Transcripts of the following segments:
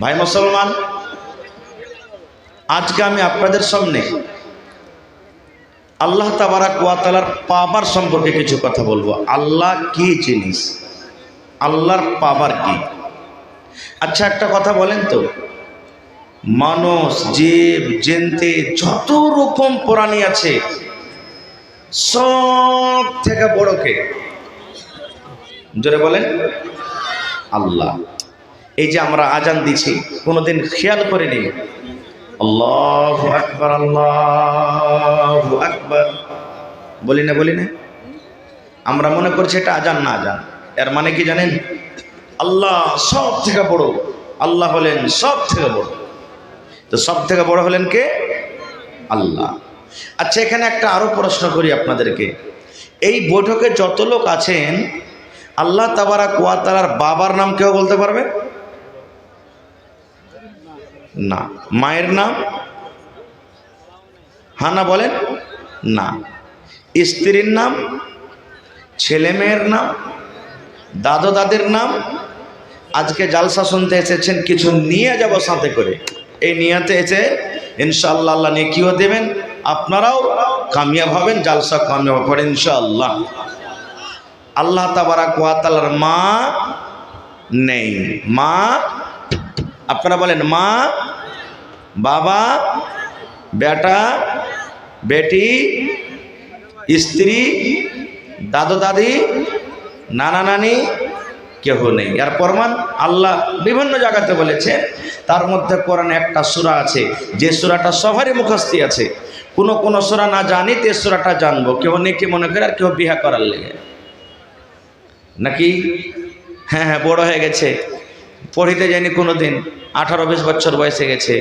ভাই মুসলমান, আজকে আমি আপনাদের সামনে আল্লাহ তাবারাক ওয়া তাআলার পাওয়ার সম্পর্কে কিছু কথা বলবো। আল্লাহ কি জিনিস, আল্লাহর পাওয়ার কি? আচ্ছা একটা কথা বলেন তো, মানুষ, জীব জন্তু যত রকম প্রাণী আছে সব থেকে বড় কে? জোরে বলেন। আল্লাহ। এই যে আমরা আজান দিছি, কোনোদিন খেয়াল করিনি আল্লাহু আকবার আল্লাহু আকবার বলি না? আমরা মনে করছি এটা আজান না আজান। এর মানে কি জানেন? আল্লাহ সব থেকে বড়, আল্লাহ হলেন সব থেকে বড়। তো সব থেকে বড় হলেন কে? আল্লাহ। আচ্ছা এখানে একটা আরো প্রশ্ন করি আপনাদেরকে, এই বৈঠকে যত লোক আছেন আল্লাহ তাবারাক ওয়া তাআলার বাবার নাম কেউ বলতে পারবে না? মায়ের নাম? হ্যাঁ না বলেন না। স্ত্রীর নাম, ছেলে মেয়ের নাম, দাদা দাদির নাম? আজকে জালসা শুনতে এসেছেন, কিছু নিয়ে যাব সাথে করে। এই নিয়াতে এসে ইনশাআল্লাহ আল্লাহ নেকিও দেবেন, আপনারাও কামিয়াব হবেন, জালসা কামিয়াব হবে ইনশাআল্লাহ। আল্লাহ তাবারাক ওয়া তাআলার মা নেই। মা, আপনারা বলেন মা, বাবা, বেটা, বেটি, স্ত্রী, দাদা দাদি, নানা নানি কেউ নেই। আর প্রমাণ আল্লাহ বিভিন্ন জায়গাতে বলেছে, তার মধ্যে কোরআনে একটা সূরা আছে যে সূরাটা সবারই মুখস্থি আছে। কোন সূরা না জানি তে সূরাটা জানবো। কেউ নেকি মনে করে আর কেউ বিহা করার লেগে নাকি? হ্যাঁ বড় হয়ে গেছে, পড়িতে যায়নি কোনোদিন, 18-20 বছর বয়সে গেছে।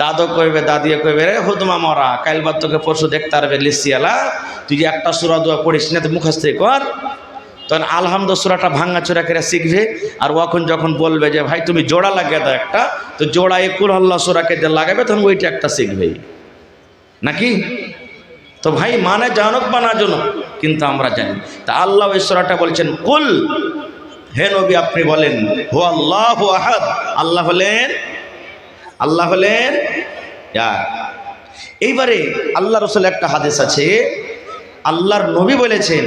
দাদু কইবে, দাদিও কইবে, রে হুদমা মরা, কাল বাদ তোকে পরশু দেখতে পারবে লিসিয়ালা, তুই যে একটা সূরা দোয়া পড়িস না, তুই মুখস্থ কর। তখন আলহামদু সূরাটা ভাঙা চোরা করে শিখবে। আর ওখন যখন বলবে যে ভাই তুমি জোড়া লাগিয়ে দাও একটা, তো জোড়া কুল আল্লাহ সূরাকে যে লাগাবে তখন ওইটা একটা শিখবেই নাকি? তো ভাই মানে জানুক বা না জানুক, কিন্তু আমরা জানি। তা আল্লাহ ওই সূরাটা বলছেন কুল, হে নবী আপনি বলেন, হু আল্লাহু আহাদ, আল্লাহ হলেন এক। এইবারে আল্লাহ রাসূল একটা হাদিস আছে, আল্লাহর নবী বলেছেন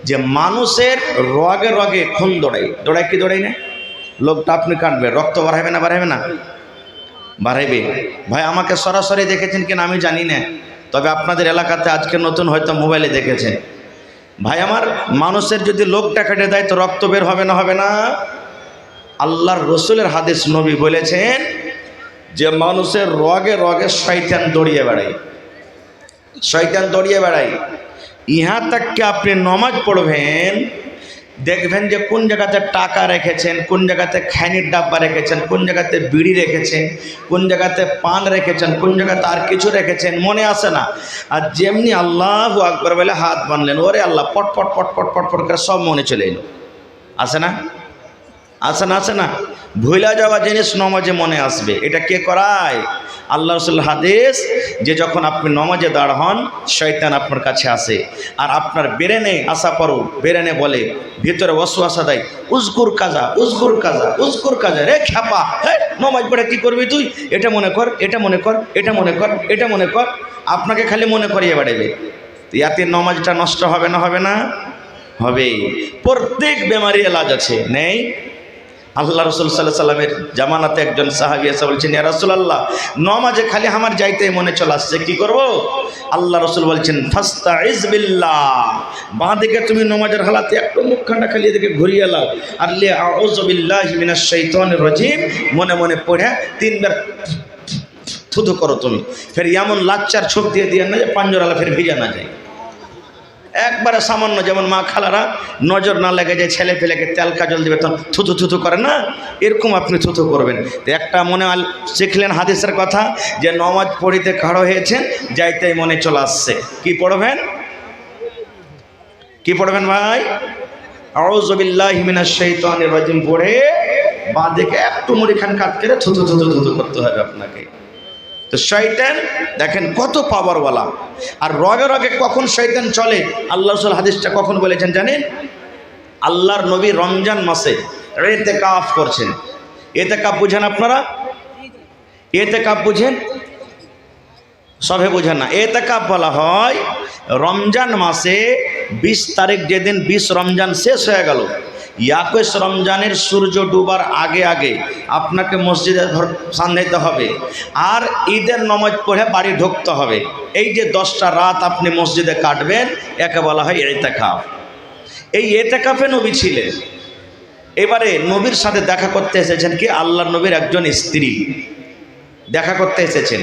যে মানুষের রগে রগে খুন দৌড়ায় কি দৌড়াই না? লোকটা আপনি কাটবে, রক্ত বাড়াইবে না বাড়াইবে? ভাই আমাকে সরাসরি দেখেছেন কিনা আমি জানি না, তবে আপনাদের এলাকাতে আজকে নতুন হয়তো মোবাইলে দেখেছেন। ভাই আমার, মানুষের যদি লোকটা কেটে দেয় তো রক্ত বের হবে না? আল্লাহর রসুলের হাদিস, নবী বলেছেন যে মানুষের রগে রগে শয়তান দৌড়িয়ে বেড়ায়। ইহা তাকে আপনি নমাজ পড়বেন, দেখবেন যে কোন জায়গাতে টাকা রেখেছেন, কোন জায়গাতে খাইনির ডাব্বা রেখেছেন, কোন জায়গাতে বিড়ি রেখেছেন, কোন জায়গাতে পান রেখেছেন, কোন জায়গাতে আর কিছু রেখেছেন, মনে আসে না। আর যেমনি আল্লাহু আকবার বলে হাত বাঁধলেন, ওরে আল্লাহ, পট পট পট পট পট পট করে সব মনে চলে এলো। আসে না? ভুলা যাওয়া জিনিস নমাজে মনে আসবে। এটা কে করায়? আল্লাহ রাসূল হাদিস, যে যখন আপনি নমাজে দাঁড় হন শয়তান আপনার কাছে আসে আর আপনার বেরেনে আসা পরও বেরেনে বলে, ভিতরে ওয়াসওয়াসা দেয়, উজকুর কাজা, রে খ্যাপা, নমাজ পড়ে কি করবি তুই? এটা মনে কর। আপনাকে খালি মনে করিয়ে বেড়াবে। ইয়াতে নমাজটা নষ্ট হবে না? হবে। প্রত্যেক বেমারির এলাজ আছে, নেই? আল্লাহ রাসূল সাল্লাল্লাহু আলাইহি সাল্লামের জামানাতে একজন সাহাবী এসে বলছেন, ইয়া রাসূলুল্লাহ, নমাজে খালি আমার যাইতে মনে চলে আসছে, কি করব? আল্লাহ রাসূল বলছেন, ফাস্তাইজ বিল্লাহ, বাঁ দিকে তুমি নমাজের হালাতে একটু মুখখানটা খালি এদিকে ঘুরিয়ে লাও, আর লে আউযু বিল্লাহি মিনাশ শাইতানির রাজিম মনে মনে পড়ে 3 বার থুথু করো তুমি। ফের এমন লাচ্চার ছোপ দিয়ে না যে পাঞ্জরালা ফের ভিজা না যায়। একবারে সামান্য, যেমন মা খালারা নজর না লেগে যায় ছেলে পেলেকে তেল কাজল দিবে তখন থুতু করে না, এরকম আপনি থুতু করবেন। তো একটা মনে শিখলেন হাদিসের কথা, যে নমাজ পড়িতে খাড়ো হয়েছেন, যাইতেই মনে চলে আসছে, কি পড়বেন ভাই? আউযু বিল্লাহি মিনাশ শাইতানির রাজিম পড়ে বাঁ দিকে একটু মুড়িখান কাট করে থুতু করতে হবে আপনাকে। তো শয়তান দেখেন কত পাওয়ারওয়ালা। আর রগে রগে কখন শয়তান চলে, আল্লাহ রাসূল হাদিসটা কখন বলেছেন জানেন? আল্লাহর নবী রমজান মাসে ইতিকাফ করছেন, এতেকাফ বুঝেন আপনারা? এতেকাফ বুঝেন? সবে বুঝেন না। এতেকাফ বলা হয় রমজান মাসে 20 তারিখ, যেদিন 20 রমজান শেষ হয়ে গেল, 21 রমজানের সূর্য ডুবার আগে আগে আপনাকে মসজিদে সান্ধাইতে হবে, আর ঈদের নামাজ পড়ে বাড়ি ঢুকতে হবে। এই যে 10টা রাত আপনি মসজিদে কাটবেন, একে বলা হয় এতেকাফ। এই এতেকাফে নবী ছিলেন। এবারে নবীর সাথে দেখা করতে এসেছেন কি? আল্লাহর নবীর একজন স্ত্রী দেখা করতে এসেছেন।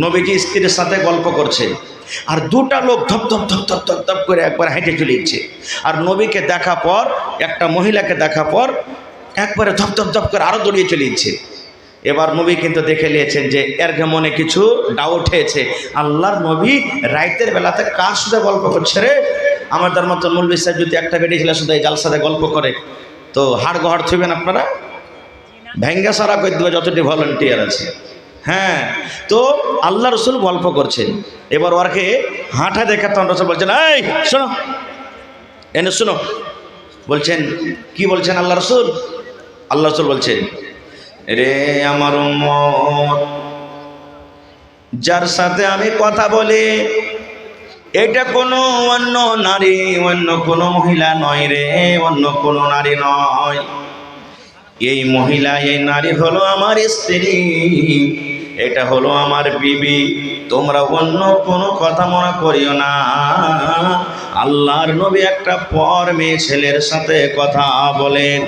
নবীজি স্ত্রীর সাথে গল্প করছে, আর দুটা লোক ধপ ধপ ধপ ধপ ধপ ধপ করে একবার হেঁটে চলেছে। আর নবীকে দেখা পর, একটা মহিলাকে দেখা পর একবারে ধপ ধপ ধপ করে আরও দৌড়িয়ে চলেছে। এবার নবী কিন্তু দেখে নিয়েছেন যে এর মনে কিছু ডাউট হয়েছে। আল্লাহর নবী রাইতের বেলাতে কার সাথে গল্প করছে রে? আমাদের মতো মৌলভী সাহেব যদি একটা বেটি ছেলে শুধু এই জালসাতে গল্প করে, তো হাড় গহড় থইবেন আপনারা? ভেঙ্গা সারা করে দেবে যতটি ভলেন্টিয়ার আছে। হ্যাঁ, তো আল্লাহ রসুল গল্প করছেন। এবার ওরকে হাঁটা দেখে তখন রসুল বলছেন, এই শোনো, এনে শোনো। বলছেন, কি বলছেন আল্লাহ রসুল? আল্লাহ রসুল বলছেন, রে আমার উম্মত, যার সাথে আমি কথা বলি এটা কোনো অন্য নারী, অন্য কোনো মহিলা নয় রে, অন্য কোনো নারী নয়। এই মহিলা, এই নারী হলো আমার স্ত্রী, এটা হলো আমার বিবি। তোমরা অন্য কোনো কথা মনে করিও না। আল্লাহর নবী একটা পর মেয়ে ছেলের সাথে কথা বলেন।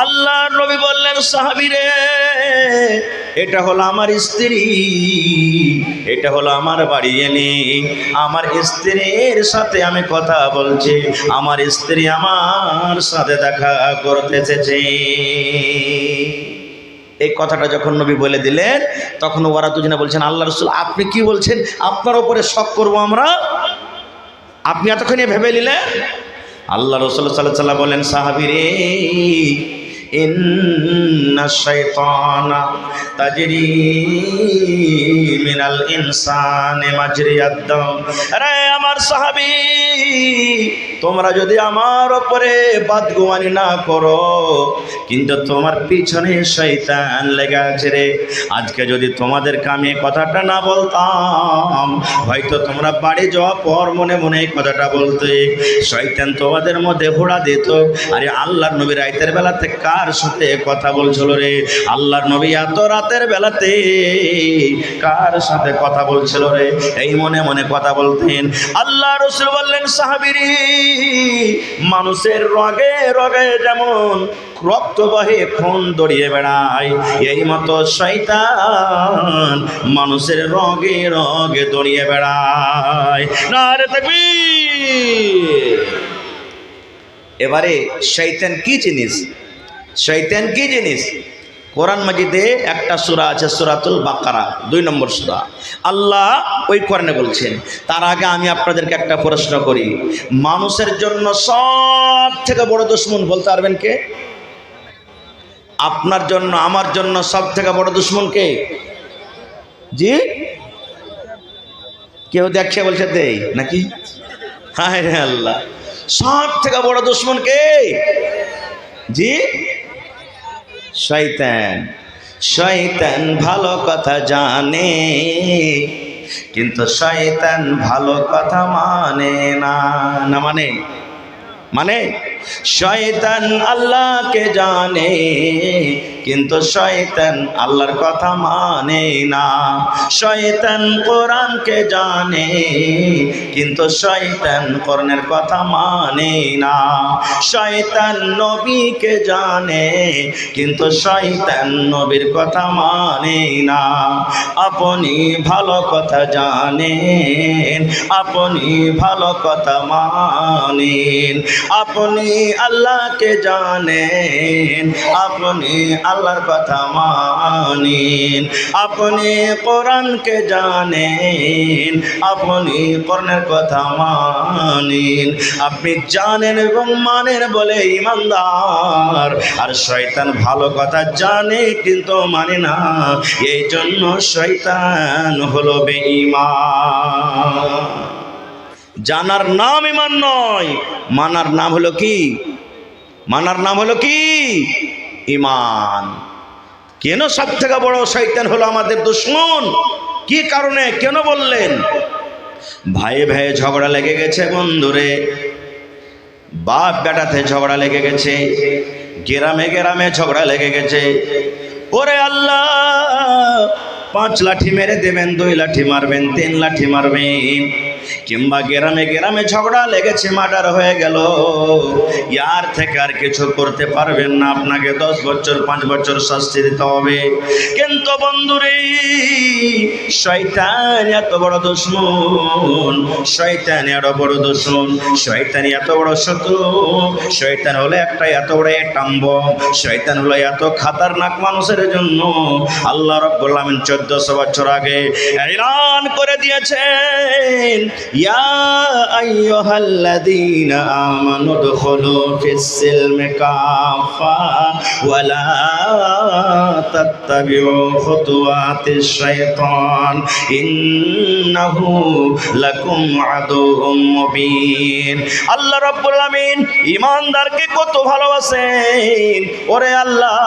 আল্লাহর নবী বললেন, সাহাবীরে, এটা হলো আমার স্ত্রী, এটা হলো আমার বাড়ি এনে আমার স্ত্রীর সাথে আমি কথা বলছি, আমার স্ত্রী আমার সাথে দেখা করতে এসেছে। এই কথাটা যখন নবী বলে দিলেন, তখন ওরা দুজনে বলছেন, আল্লাহ রসুল আপনি কি বলছেন? আপনার উপরে শক করবো আমরা? আপনি এতক্ষণে ভেবে নিলেন? আল্লাহ রসুল সাল্লাল্লাহু আলাইহি ওয়াসাল্লাম বলেন, সাহাবীরে, ইন্না শাইতানা তাজরি মিনাল ইনসানি মাজরিয়াদ দাম। আরে আমার সাহাবী, তোমরা যদি আমার উপরে বদগুমানি না করো, কিন্তু তোমার পিছনে শয়তান লেগে আছে রে। আজকে যদি তোমাদেরকে আমি কথাটা না বলতাম, হয়তো তোমরা বাড়ি যাওয়ার পর মনে মনে এই কথাটা বলতে, শয়তান তোমাদের মধ্যে ঘোড়া দিত। আরে আল্লাহর নবী রাতের বেলাতে কার সাথে কথা বলছিল রে? আল্লাহর নবী এত রাতের বেলাতে কার সাথে কথা বলছিল রে? এই মনে মনে কথা বলতেন। আল্লাহ রাসূল বললেন, সাহাবীরে, মানুষের রগে রগে যেমন রক্ত বহে, খুন দড়িয়ে বেড়ায়, এই মতো শয়তান মানুষের রগে রগে দড়িয়ে বেড়ায়। নারে তাকবীর। এবারে শয়তান কি জিনিস? শয়তান কি জিনিস? কোরআন মাজিদে একটা সূরা আছে, সূরাতুল বাকারা, 2 নম্বর সূরা। আল্লাহ ওই কোরআনে বলছেন। তার আগে আমি আপনাদেরকে একটা প্রশ্ন করি, মানুষের জন্য সব থেকে বড় দুশমন বলতে পারবেন কে? আপনার জন্য, আমার জন্য সব থেকে বড় দুশমন কে? জি, কেউ দেখছে বলছে দেই নাকি? হায় রে আল্লাহ, সব থেকে বড় দুশমন কে? জি, শয়তান। শয়তান ভালো কথা জানে, কিন্তু শয়তান ভালো কথা মানে না। না মানে? মানে শয়তান আল্লাহকে জানে, কিন্তু শয়তান আল্লাহর কথা মানে না। শয়তান কোরআনকে জানে, কিন্তু শয়তান কোরআনের কথা মানে না। শয়তান নবীকে জানে, কিন্তু শয়তান নবীর কথা মানে না। আপনি ভালো কথা জানেন, আপনি ভালো কথা মানেন, আপনি আল্লাহকে জানেন, আপনি আল্লাহর কথা মানেন, আপনি কোরআনকে জানেন, আপনি কোরআনের কথা মানেন। আপনি জানেন এবং মানেন বলে ঈমানদার। আর শয়তান ভালো কথা জানে কিন্তু মানে না, এই জন্য শয়তান হলো বেঈমান। জানার নাম ঈমান নয়, মানার নাম হলো কি? মানার নাম হলো কি? ঈমান। কেন সব থেকে বড় শয়তান হলো আমাদের দুশমন? কি কারণে, কেন বললেন? ভাইয়ে ভাইয়ে ঝগড়া লেগে গেছে বন্ধুরে, বাপ বেটাতে ঝগড়া লেগে গেছে, গ্রামে গ্রামে ঝগড়া লেগে গেছে। ওরে আল্লাহ, 5 লাঠি মেরে দেবেন, 2 লাঠি মারবেন, 3 লাঠি মারবেন। কিংবা গ্রামে গ্রামে ঝগড়া লেগেছে, মার্ডার হয়ে গেল, ইয়ার থেকে আর কিছু করতে পারবেন না, আপনাকে 10 বছর 5 বছর শাস্তি দিতে হবে। কিন্তু বন্ধুরে, শয়তান এত বড় দুশমন, শয়তান এত বড় দুশমন, শয়তান এত বড় শত্রু, শয়তান হলো একটা এত বড় টাম্ব, শয়তান হলো এত খাতারনাক মানুষের জন্য আল্লাহ রাব্বুল আলামিন 1400 বছর আগে এলান করে দিয়েছেন, ইয়া আইয়ুহাল্লাযীনা আমানু দুখুলু ফিস-সিলমি কাফা ওয়া লা তাত্তাবিউ খুতুওয়াতিশ শাইতান ইন্নাহু লাকুম আদুউম মুবিন। আল্লাহ রাব্বুল আলামিন ঈমানদারকে কত ভালোবাসেন। ওরে আল্লাহ,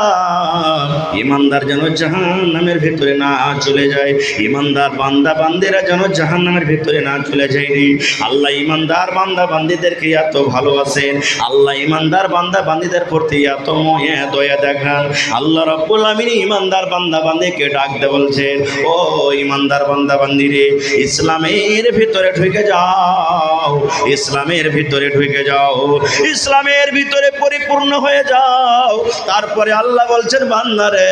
ঈমানদার যেন জাহান্নামের ভিতরে না চলে যায়, ঈমানদার বান্দা বান্দীরা যেন জাহান্নামের ভিতরে না চলে যায় রে। আল্লাহ ঈমানদার বান্দা বান্দীদেরকে এত ভালোবাসেন, আল্লাহ ঈমানদার বান্দা বান্দীদের প্রতি এত মায়া দয়া দেখান। আল্লাহ রাব্বুল আলামিন ঈমানদার বান্দা বান্দীকে ডাক দিয়ে বলছেন, ও ঈমানদার বান্দা বান্দী রে, ইসলামের ভিতরে ঢুকে যাও, ইসলামের ভিতরে ঢুকে যাও, ইসলামের ভিতরে পরিপূর্ণ হয়ে যাও। তারপরে আল্লাহ বলছেন, বান্দা রে,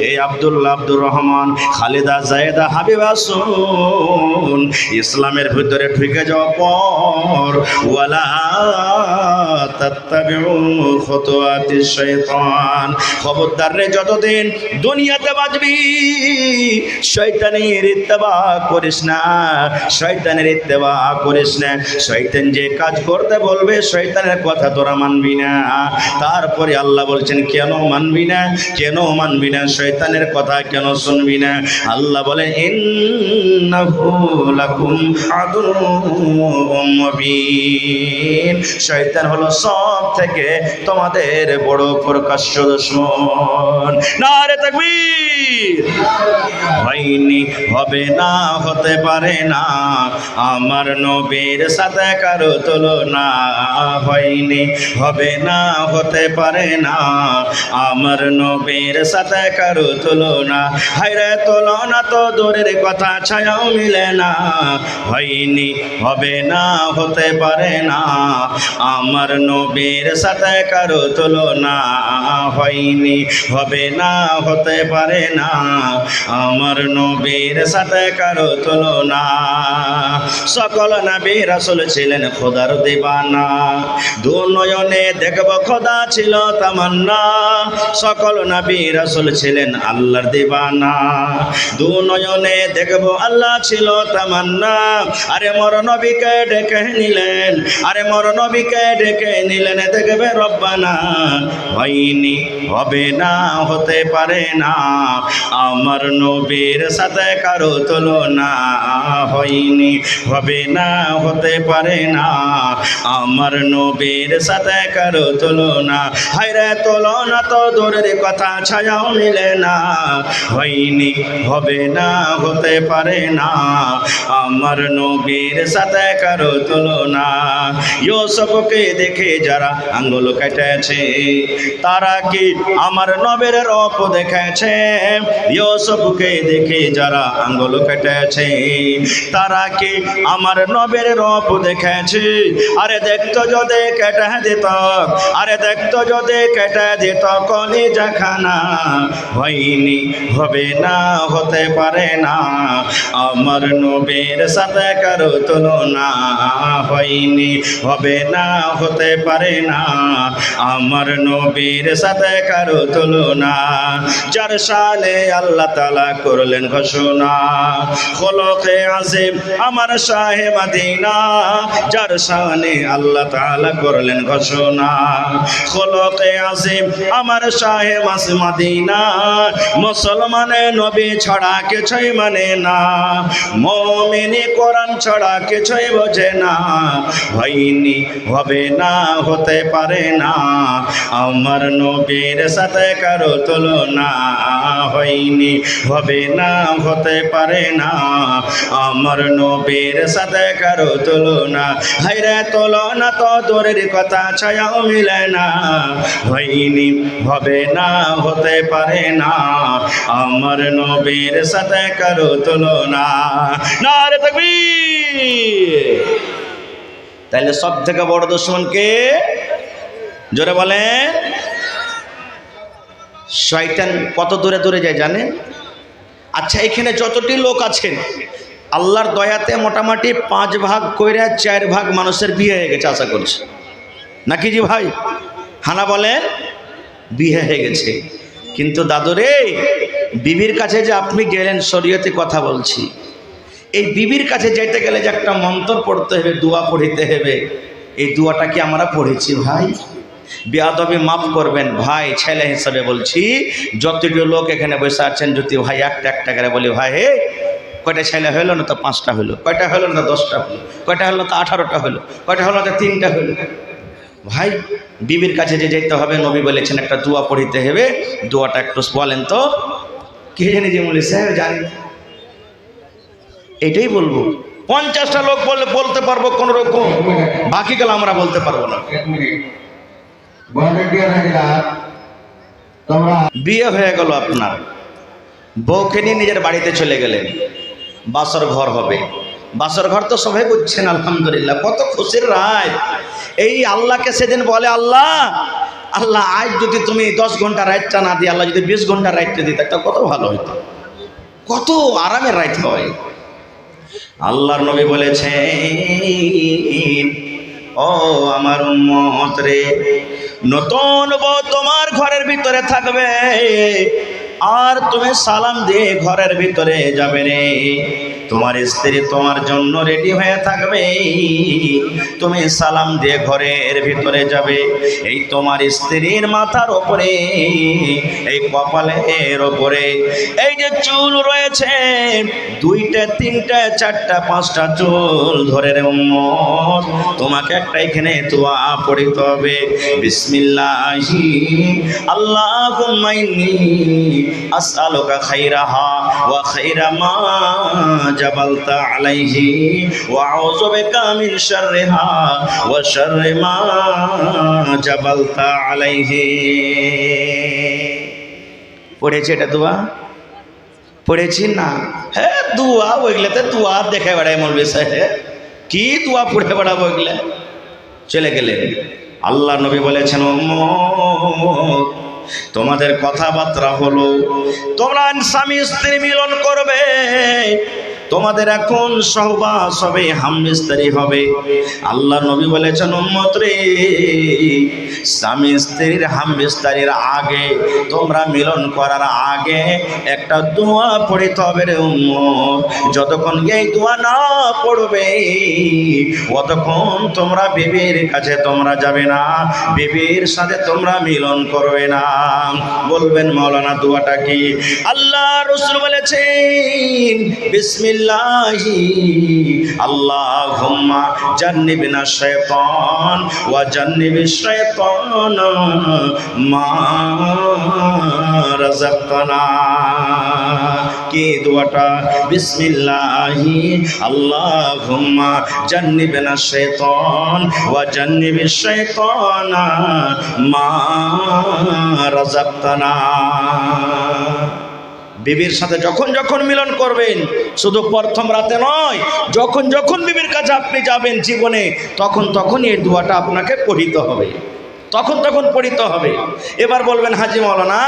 এই আব্দুল্লাহ, আব্দুর রহমান, খালেদা, জায়েদা, হাবিবা, শুন, ইসলামের ভিতরে ঢুকে যাওয়ার পর ওয়ালা তাত্তাবিউ খুতুওয়াতিশ শাইতান, খবরদার রে, যতদিন দুনিয়াতে বাঁচবি শয়তানের ইত্তেবা করিস না, শয়তানের ইত্তেবা করিস না। শয়তান যে কাজ করতে বলবে শয়তানের কথা তোরা মানবি না। তারপরে আল্লাহ বলছেন, কেন মানবি না, কেন মানবি না, শয়তানের কথা কেন শুনবি না? আল্লাহ বলেন, ইন্নাহু লাকুম আদুউম মুবিন, শয়তান হলো সব থেকে তোমাদের বড় প্রকাশ্য দুশমন। নারে তাকবীর। হয়নি, হবে না, হতে পারে না আমার নবীর সাথে কারো তুলনা, হয়নি, হবে না, হতে পারে না আমার নবীর সাথে কারো তুলনা। হায়রে তুলনা তো দূরের কথা, ছায়াও মিলে না, হয়নি, হবে না, হতে পারে না আমার নবীর সাথে কারো তুলনা, হয়নি, হবে না, হতে পারে না আমার নবীর সাথে কারো তুলনা। সকল নবী রাসূল ছিলেন খোদার দিবানা, দু নয়নে দেখব খোদা ছিল তামান্না। সকল নবী রাসূল ছিলেন আল্লাহর দিবানা, দু নয়নে দেখব আল্লাহ ছিল তামান্না। আরে মোর নবীকে ডেকে নিলেন, আরে মোর নবীকে ডেকে নিলেন, দেখবে রব্বানা। হয়নি, হবে না, হতে পারে না আমার নবীর সাথে কারো তুলনা, হয়নি, হবে না, হতে পারে না আমার নবীর সাথে কারো তুলনা। হায়রে তুলনা তো দূরের কথা, ছায়াও মিলে না, হয়নি, হবে না, হতে পারে না আমার নবীর সাথে কারো তুলনা। ইউসুফকে দেখে যারা আঙ্গুল কেটেছে, তারা কি আমার নবীর রূপ দেখেছে? ইউসুফকে দেখে যারা আঙ্গুল কেটেছে, তারা কি আমার নবীর রূপ দেখেছে? আরে দেখতো যদি কেটে দিত, আরে দেখতো যদি কেটে দিত কলিজা খানা। হয়নি, হবে না, হতে পারে না আমার নবীর সাথে কারো তুলনা, হয়নি, হবে না, হতে পারে না আমার নবীর সাথে কারো তুলনা। যার শানে আল্লাহ তাআলা করলেন ঘোষণা, খোলকে আজিম আমার শাহে মদিনা, যার শানে আল্লাহ তাআলা করলেন ঘোষণা, খোলকে আজিম আমার শাহে মদিনা। মুসলমানে নবী ছাড়া কিছুই মানে না, মুমিন পড়েনি কোরআন ছাড়া কিছুই বোঝে না, হয়নি হবে না হতে পারে না, আমার নবীর সাথে কারো তুলনা, হয়নি হবে না হতে পারে না, আমার নবীর সাথে কারো তুলনা, হায়রে তুলনা তো দূরের কথা ছায়াও মিলে না, হয়নি হবে না হতে পারে না, আমার নবীর সাথে কারো তুলনা। নারে তাকবীর। তাহলে সব থেকে বড় দুশমন কে? জোরে বলেন। শয়তান কত দূরে দূরে যায় জানেন? আচ্ছা, এখানে যতটি লোক আছেন আল্লাহর দয়াতে মোটামুটি 5 ভাগ কইরা 4 ভাগ মানুষের বিয়ে হয়ে গেছে আশা করছি, নাকি জি ভাই? হানা বলেন, বিয়ে হয়ে গেছে। কিন্তু দাদুরে, বিবির কাছে যে আপনি গেলেন, শরীয়তে কথা বলছি, এই বিবির কাছে যেতে গেলে যে একটা মন্ত্র পড়তে হবে, দোয়া পড়িতে হবে, এই দোয়াটা কি আমরা পড়েছি ভাই? বেয়াদবি মাফ করবেন ভাই, ছেলে হিসাবে বলছি, যতটি লোক এখানে বসে আছেন, যদি ভাই একটা একটা করে বলি, ভাই হে কয়টা ছেলে হইলো না তো 5টা হইলো, কয়টা হইলো না তো 10টা হইলো, কয়টা হলো তো 18টা হইলো, কয়টা হলো তো 3টা হইলো। ভাই বিবির কাছে যে যেতে হবে, নবী বলেছেন একটা দোয়া পড়িতে হবে, দোয়াটা একটু বলেন তো। কে জানি যে বলি স্যার জানি, এটাই বলবো। 50টা লোক বললে বলতে পারবো কোন রকম, বাকি গেলে আমরা বলতে পারবো না। বিয়ে হয়ে গেল আপনার, বউকে নিয়ে নিজের বাড়িতে চলে গেলেন, বাসর ঘর হবে। বাসর ঘর তো সবাই বুঝছেন, আলহামদুলিল্লাহ কত খুশির রায়। এই আল্লাহকে সেদিন বলে, আল্লাহ আল্লাহ আজ যদি তুমি 10 ঘন্টা রাতটা না দিয়ে আল্লাহ যদি 20 ঘন্টা রাতটা দিতে, তা কত ভালো হইতো, কত আরামের রাত হয়। আল্লাহর নবী বলেছেন, ও আমার উম্মত রে, নতুন বউ তোমার ঘরের ভিতরে থাকবে, আর তুমি সালাম দিয়ে ঘরের ভিতরে যাবে রে, তোমার স্ত্রী তোমার জন্য রেডি হয়ে থাকবে, তুমি সালাম দিয়ে ঘরের ভিতরে যাবে, এই তোমার স্ত্রীর মাথার ওপরে, এই কপালের ওপরে এই যে চুল রয়েছে, 2টা 3টা 4টা 5টা চুল ধরে রে উম্মত, তোমাকে একটা এখানে দোয়া পড়িতে হবে, বিসমিল্লাহি আল্লাহুম্মা ইন্নী আসআলুকা খাইরাহা ওয়া খাইরা মা জাবালতা আলাইহি ওয়া আউযু বিকা মিন শাররিহা ওয়া শাররি মা জাবালতা আলাইহি। পড়েছি এটা দোয়া? পড়েছি না? হ্যাঁ দোয়া, ওইগুলোতে দোয়া দেখে বেড়ায় মৌলভী সাহেব, কি দোয়া পড়ে বেড়াবো ওইগুলা। চলে গেলেন। আল্লাহ নবী বলেছেন, উম্মত তোমাদের কথাবার্তা হলো, তোমরা স্বামী স্ত্রী মিলন করবে, তোমাদের এখন সহবাস হবে, হামবিস্তারি হবে। আল্লাহ নবী বলেছেন, উম্মত রে, স্বামী স্ত্রীর হামবিস্তারির আগে, তোমরা মিলন করার আগে একটা দোয়া পড়িতে হবে রে উম্মত। যতক্ষণ এই দোয়া না পড়বে, ততক্ষণ তোমরা বিবির কাছে তোমরা যাবে না, বিবির সাথে তোমরা মিলন করবে না। বলবেন মাওলানা দোয়াটা কি? আল্লাহ রাসূল বলেছেন, বিসমিল্লাহি আল্লাহুম্মা জান্নিবনা শাইতান ওয়া জান্নিবিশ শাইতান মা রাযাকতানা। কি দোয়াটা? বিসমিল্লাহি আল্লাহুম্মা জান্নিবনা শাইতান ওয়া জান্নিবিশ শাইতান মা রাযাকতানা। বিবির সাথে যখন যখন মিলন করবেন, শুধু প্রথম রাতে নয়, যখন যখন বিবির কাছে আপনি যাবেন জীবনে, তখন তখন এই দোয়াটা আপনাকে পড়িতে হবে, তখন তখন পড়িতে হবে। এবার বলবেন, হাজি মাওলানা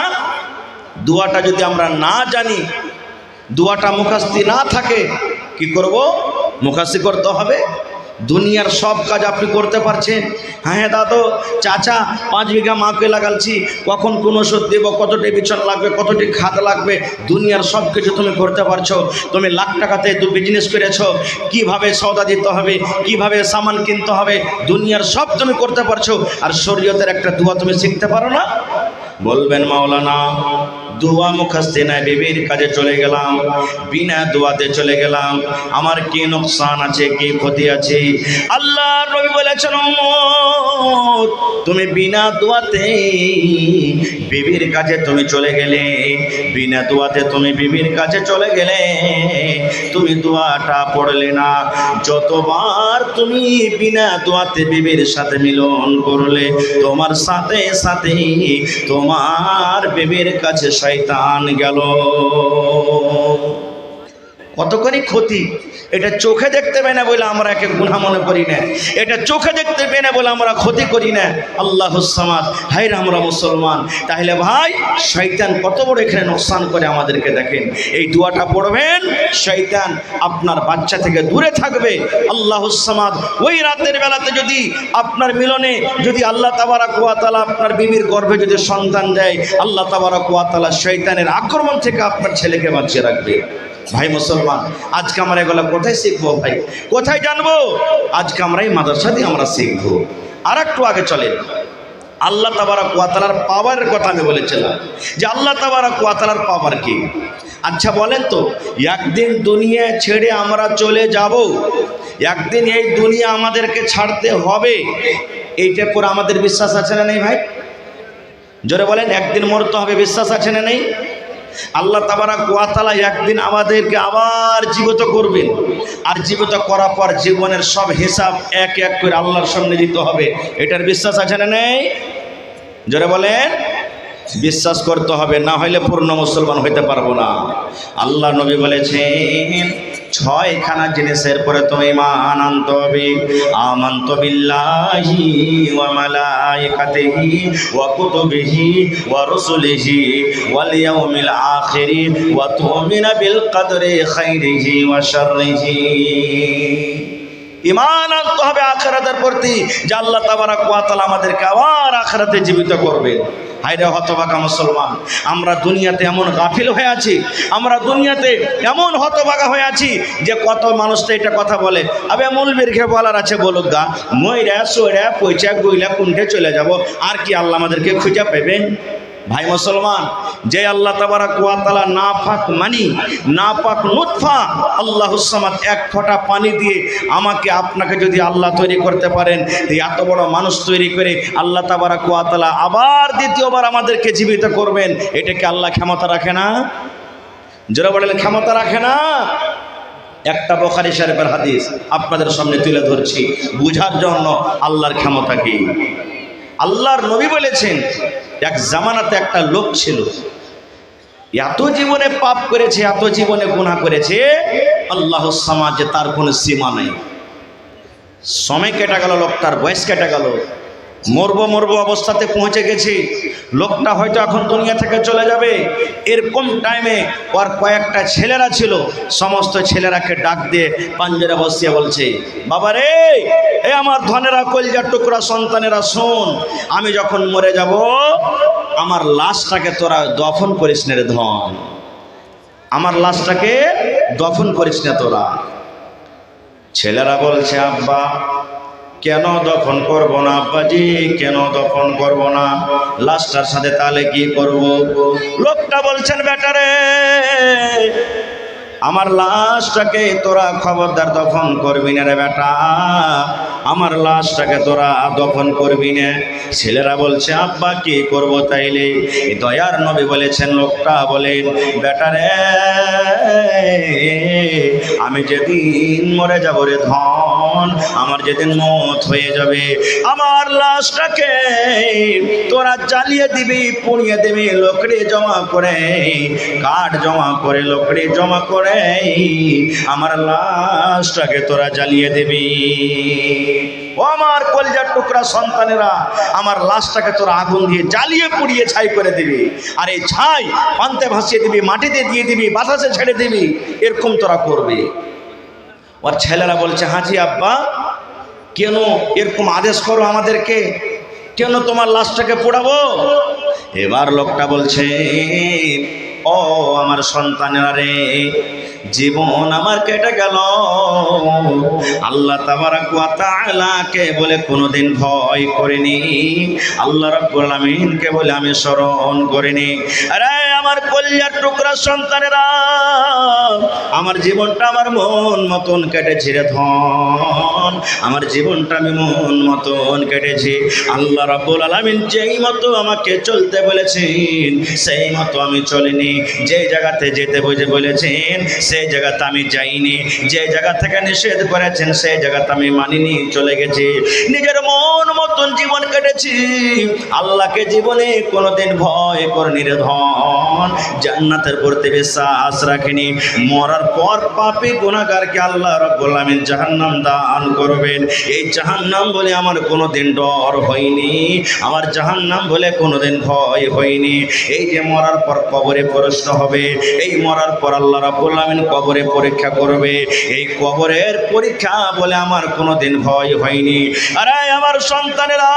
দোয়াটা যদি আমরা না জানি, দোয়াটা মুখস্থি না থাকে, কি করব? মুখস্থি করতে হবে। দুনিয়ার সব কাজ আপনি করতে পারছেন। হ্যাঁ দাদু চাচা 5 বিঘা মাকে লাগালছি, কখন কোন ওষুধ দেবো, কতটি বিছন লাগবে, কতটি খাদ লাগবে, দুনিয়ার সব কিছু তুমি করতে পারছো। তুমি লাখ টাকাতে বিজনেস করেছো, কিভাবে সওদা দিতে হবে, কিভাবে সামান কিনতে হবে, দুনিয়ার সব তুমি করতে পারছো, আর শরীয়তের একটা দোয়া তুমি শিখতে পারো না? বলবেন মাওলানা দোয়া মুখস্থে নাই, বিবির কাছে চলে গেলাম, বিনা দোয়াতে চলে গেলাম, আমার কি নোকসান আছে, কি ক্ষতি আছে? আল্লাহর নবী বলেছেন, উম্মত তুমি বিনা দোয়াতে বিবির কাছে তুমি চলে গেলে, বিনা দোয়াতে তুমি বিবির কাছে চলে গেলে, তুমি দোয়াটা পড়লে না। যতবার তুমি বিনা দোয়াতে বিবির সাথে মিলন করলে, তোমার সাথে সাথে তোমার বিবির কাছে শয়তান গেল। কতখানি ক্ষতি! এটা চোখে দেখতে পাই না বলে আমরা একে গুনাহ মনে করি না, এটা চোখে দেখতে পাই না বলে আমরা ক্ষতি করি না। আল্লাহুস সামাদ, হায়রে আমরা মুসলমান! তাহলে ভাই, শয়তান কত বড় এখানে নোকসান করে আমাদেরকে দেখেন। এই দোয়াটা পড়বেন, শয়তান আপনার বাচ্চা থেকে দূরে থাকবে। আল্লাহুস সামাদ, ওই রাতের বেলাতে যদি আপনার মিলনে যদি আল্লাহ তাবারাক ওয়া তাআলা আপনার বিবির গর্ভে যদি সন্তান দেয়, আল্লাহ তাবারাক ওয়া তাআলা শয়তানের আক্রমণ থেকে আপনার ছেলেকে বাঁচিয়ে রাখবে। ভাই মুসলমান, আজকে আমরা এগুলো কোথায় শিখবো ভাই, কোথায় জানবো? আজকে আমরা এই মাদ্রাসা দিয়ে আমরা শিখবো। আর একটু আগে চলেন, আল্লাহ তাবারাক ওয়া তাআলার পাওয়ারের কথা আমি বলেছিলাম যে আল্লাহ তাবারাক ওয়া তাআলার পাওয়ার কি। আচ্ছা বলেন তো, একদিন দুনিয়া ছেড়ে আমরা চলে যাব, একদিন এই দুনিয়া আমাদেরকে ছাড়তে হবে, এইটা করে আমাদের বিশ্বাস আছে না নেই ভাই? জোরে বলেন, একদিন মরতে হবে, বিশ্বাস আছে না নেই? আল্লাহ তাবারাক ওয়া তাআলা একদিন আমাদেরকে আবার জীবিত করবেন, আর জীবিত করার পর জীবনের সব হিসাব এক এক করে আল্লাহর সামনে দিতে হবে, এটার বিশ্বাস আছে না নেই? জোরে বলেন, বিশ্বাস করতে হবে, না হইলে পূর্ণ মুসলমান হইতে পারবো না। আল্লাহ নবী বলেছেন, ছয়খানা জিনিসের পরে তুমি ঈমান আনতে হবে। আমানতু বিল্লাহি ওয়া মালাইকাতিহি ওয়া কুতুবিহি ওয়া রাসূলিহি ওয়াল ইয়াউমিল আখিরি ওয়া তু'মিনা বিল কদরি খাইরিহি ওয়া শাররিহি। ঈমান আনতে হবে আখিরাতের প্রতি, যে আল্লাহ তাবারাক ওয়া তাআলা আমাদেরকে আবার আখিরাতে জীবিত করবেন। হায়রে হতভাগা মুসলমান, আমরা দুনিয়াতে এমন গাফিল হয়ে আছি, আমরা দুনিয়াতে এমন হতভাগা হয়ে আছি যে কত মানুষ তো এটা কথা বলে, আবে মৌলবীর ঘে বলার আছে বলুক গা, মইরা সইরা পয়সা গইলা কোনটে চলে যাব, আর কি আল্লাহ আমাদেরকে খুঁজে পাবেন? ভাই মুসলমান, যে আল্লাহ তাবারাক ওয়া তাআলা নাপাক মানি, নাপাক নুতফা আল্লাহুস সামাদ, এক ফোঁটা পানি দিয়ে আমাকে আপনাকে যদি আল্লাহ তৈরি করতে পারেন, এত বড় মানুষ তৈরি করে আল্লাহ তাবারাক ওয়া তাআলা আবার দ্বিতীয়বার আমাদেরকে জীবিত করবেন, এটাকে আল্লাহ ক্ষমতা রাখে না? যারা বলেন ক্ষমতা রাখে না? একটা বুখারী শরীফের হাদিস আপনাদের সামনে তুলে ধরছি বুঝার জন্য আল্লাহর ক্ষমতা কি। আল্লাহর নবী বলেছেন, এক জামানাতে একটা লোক ছিল, এত জীবনে পাপ করেছে, এত জীবনে গুনাহ করেছে, আল্লাহুস সামাদ, যে তার কোনো সীমা নেই। সময় কেটে গেল, লোকটার বয়স কেটে গেল, মরবো অবস্থাতে পৌঁছে গেছে, লোকটা হয়তো এখন দুনিয়া থেকে চলে যাবে। এরকম টাইমে ওর কয়েকটা ছেলেরা ছিল, সমস্ত ছেলেরাকে ডাক দিয়ে পাঞ্জরে বসিয়ে বলছে, বাবা রে, এ আমার ধনেরা, কলিজার টুকরা সন্তানেরা, শোন, আমি যখন মরে যাব, আমার লাশটাকে তোরা দফন করিস না রে ধন, আমার লাশটাকে দফন করিস না তোরা। ছেলেরা বলছে, আব্বা কেন দফন করব না আব্বাজি, কেন দফন করব না, লাশটার সাথে তাহলে কি করব? লোকটা বলছেন, বেটারে, আমার লাশটাকে তোরা খবরদার দফন করবি না রে বেটা, আমার লাশটাকে তোরা দফন করবি না। ছেলেরা বলছে, আব্বা কি করব তাইলে? দয়ার নবী বলেছেন, লোকটা বলেন, বেটারে, আমি যেদিন মরে যাব রে ধন, আমার যেদিন মত হয়ে যাবে, আমার লাশটাকে তোরা জ্বালিয়ে দিবি, পুড়িয়ে দিবি, লকড়ি জমা করে, কাঠ জমা করে, লকড়ি জমা করে আমার লাশটাকে তোরা জ্বালিয়ে দিবি। ও আমার কলিজার টুকরা সন্তানেরা, আমার লাশটাকে তোরা আগুন দিয়ে জ্বালিয়ে পুড়িয়ে ছাই করে দিবি, আর এই ছাই পান্তে ভাসিয়ে দিবি, মাটিতে দিয়ে দিবি, বাতাসে ছেড়ে দিবি, এরকম তোরা করবি। ওর ছেলেরা বলছে, হাজি আব্বা, কেন এরকম আদেশ করো আমাদেরকে, কেন তোমার লাশটাকে পোড়াবো? এবার লোকটা বলছে, ও আমার সন্তানেরা রে, জীবন আমার কেটে গেল, আল্লাহ তাবারাক ওয়া তাআলাকে বলে কোনোদিন ভয় করিনি, আল্লাহ রাব্বুল আলামিনকে বলে আমি স্মরণ করিনি। আরে আমার কলিজার টুকরা সন্তানেরা, আমার জীবনটা আমার মন মতন কেটেছি রে ধন, আমার জীবনটা আমি মন মতন কেটেছি। আল্লাহ রাব্বুল আলামিন যেই মতো আমাকে চলতে বলেছেন সেই মতো আমি চলিনি, যে জায়গাতে যেতে বলেছেন সেই জায়গাতে আমি যাইনি, যে জায়গা থেকে নিষেধ করেছেন সেই জায়গাতে আমি মানিনি, চলে গেছি। নিজের মন মতন জীবন কেটেছি, আল্লাহকে জীবনে কোনোদিন ভয় করিনি রে ধন, জান্নাতের প্রতি বিশ্বাস রাখিনি। মরার পর পাপী গুনাহগারকে আল্লাহ রাব্বুল আলামিন জাহান্নাম দান করবেন, এই জাহান্নাম বলে আমার কোনোদিন ডর হয়নি, আমার জাহান্নাম বলে কোনোদিন ভয় হয়নি। এই যে মরার পর কবরে প্রশ্ন হবে, এই মরার পর আল্লাহ রাব্বুল আলামিন কবরে পরীক্ষা করবে, এই কবরের পরীক্ষা বলে আমার কোনোদিন ভয় হয়নি। আরে আমার সন্তানেরা,